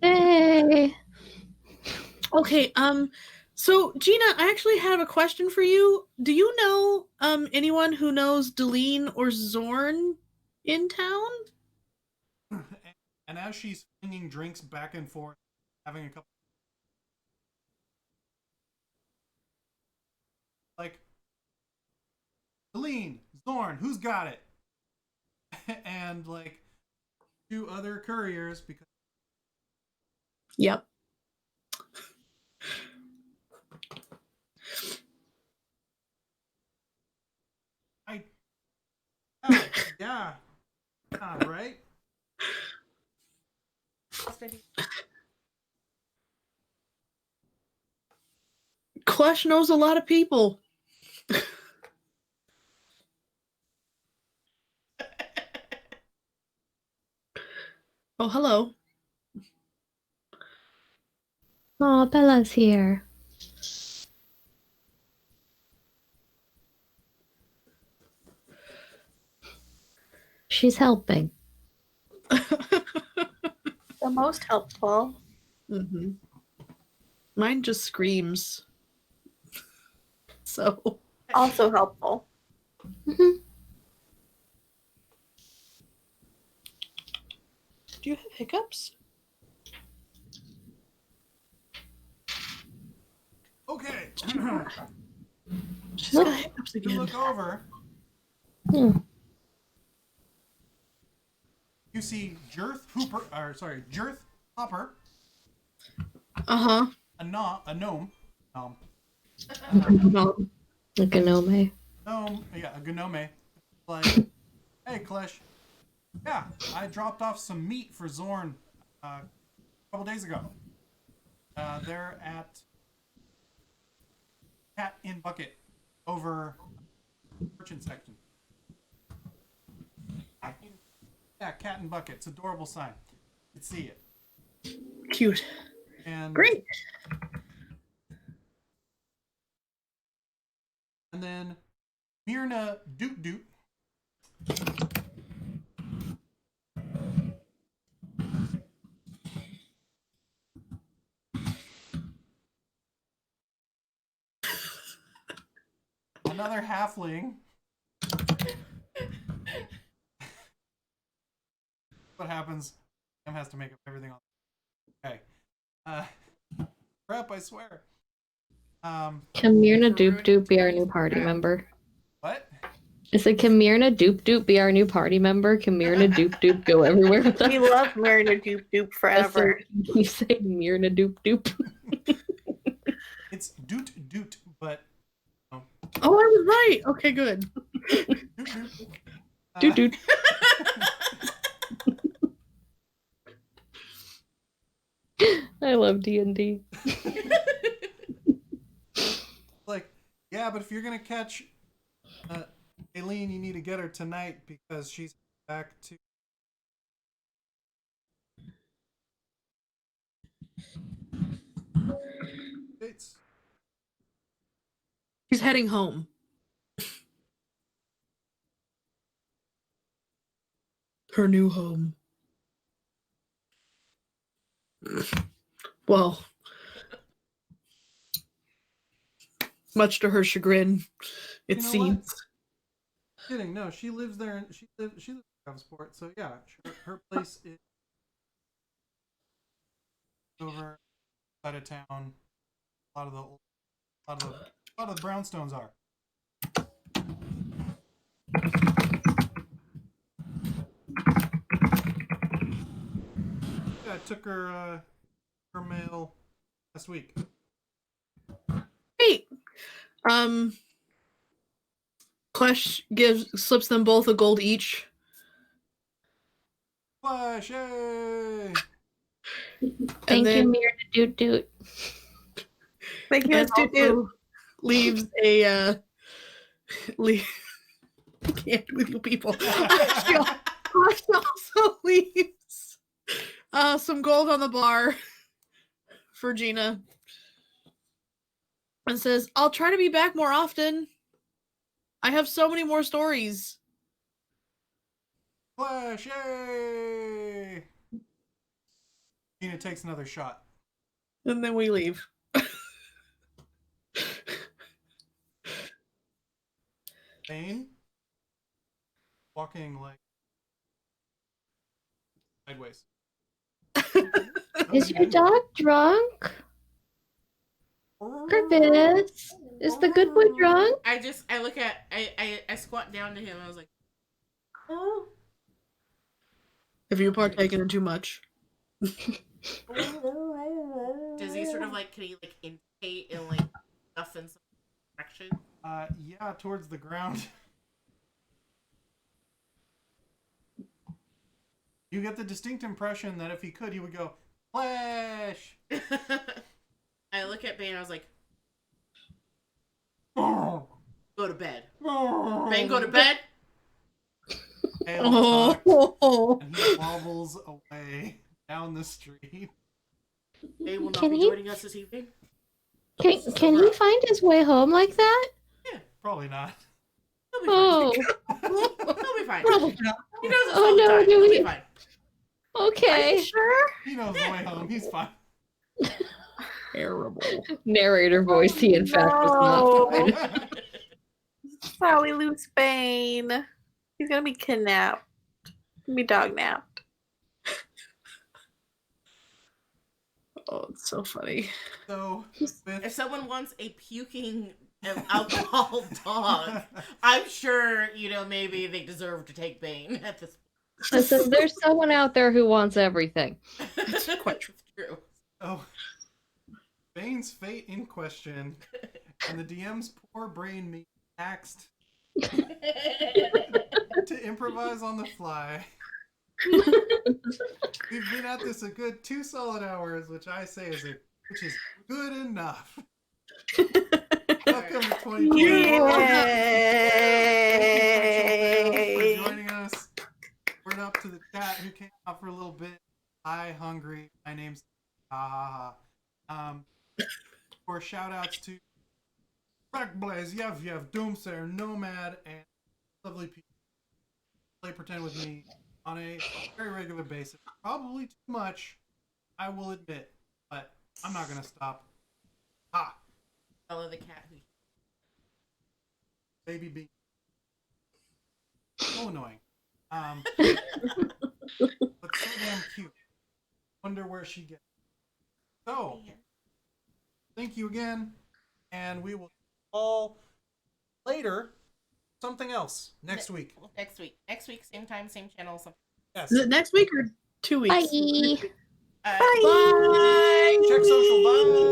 Hey. Okay, so Gina, I actually have a question for you. Do you know anyone who knows Deline or Zorn in town? And as she's flinging drinks back and forth, having a couple, like, Deline, Zorn, who's got it? And like 2 other couriers because Yep. yeah, right? Klesh knows a lot of people. Oh, hello. Oh, Bella's here. She's helping. The most helpful. Mm-hmm. Mine just screams. So. Also helpful. Mm-hmm. Do you have hiccups? Okay. She's got hiccups You again. look over. Hmm. You see Jirth Hopper, Uh-huh. a gnome. Like a gnome. A gnome. Like, hey, Klesh. Yeah, I dropped off some meat for Zorn a couple days ago. They're at Cat in Bucket over merchant section. Yeah, Cat in Bucket. It's an adorable sign. You can see it. Cute. And Great. And then Myrna Doot Doot. Another halfling. What happens? Em has to make up everything on. Okay. Crap, I swear. Can Myrna Doop Doop be our new party member? What? Is it can Myrna Doop Doop be our new party member? Can Myrna Doop Doop go everywhere with us? We love Myrna Doop Doop forever. You say Myrna Doop Doop. It's Doot Doot, but Oh, I was right. Okay, good. Doot Doot. Doot Doot. I love D&D. Like, yeah, but if you're gonna catch Aileen, you need to get her tonight because she's back to. States. She's heading home. Her new home. Well, much to her chagrin, it You know seems. what? Kidding? No, she lives there. She lives in Travisport. So yeah, her place is over side of town. A lot of the brownstones are. Yeah, I took her mail last week. Hey, Klesh slips them both a gold each. Flash! Yay! Thank then- you, Mir to Doot Doot. Thank you, And also leaves a I can't with you people. She also leaves some gold on the bar for Gina and says, "I'll try to be back more often. I have so many more stories." Flash! Yay! Gina takes another shot. And then we leave. Bane walking like sideways. Is your dog drunk? Karvis, is the good boy drunk? I look at I squat down to him. I was like, oh. Have you partaken in too much? Does he sort of like, can he like indicate and like stuff in some direction? Yeah, towards the ground. You get the distinct impression that if he could, he would go, Flash! I look at Bane and I was like, Oh. go to bed. Bane, go to bed? Hazel tucks, Oh, and he wobbles away down the street. Bane will not Can be he- joining us this evening. Can he find his way home like that? Probably not. He'll be fine. Oh, He'll be fine. probably not. He knows us Oh, all the no, time. do He'll we- be fine. okay. Sure. He knows the way home. He's fine. Terrible. Narrator voice, he in fact was not No. fine. That's how we lose Bane. He's gonna be kidnapped. Gonna be dog napped. Oh, it's so funny. So, If with, someone wants a puking alcohol dog, I'm sure, maybe they deserve to take Bane at this Listen, there's someone out there who wants everything. It's quite true. oh, Bane's fate in question, and the DM's poor brain me axed to improvise on the fly. We've been at this a good 2 solid hours, which I say is good enough. Welcome to 2021. Yay! For joining us. Word up to the chat who came out for a little bit. Hi, Hungry. My name's for shout outs to Blaze, Yev, Doomsayer, Nomad, and lovely people play pretend with me on a very regular basis. Probably too much, I will admit, but I'm not gonna stop. Follow the cat who Baby B. So annoying. But so damn cute. Wonder where she gets. So, thank you again, and we will all later something else next week. Next week, same time, same channel. Something. Yes. Is it next week or 2 weeks? Bye. Bye. Bye. Check social. Bye.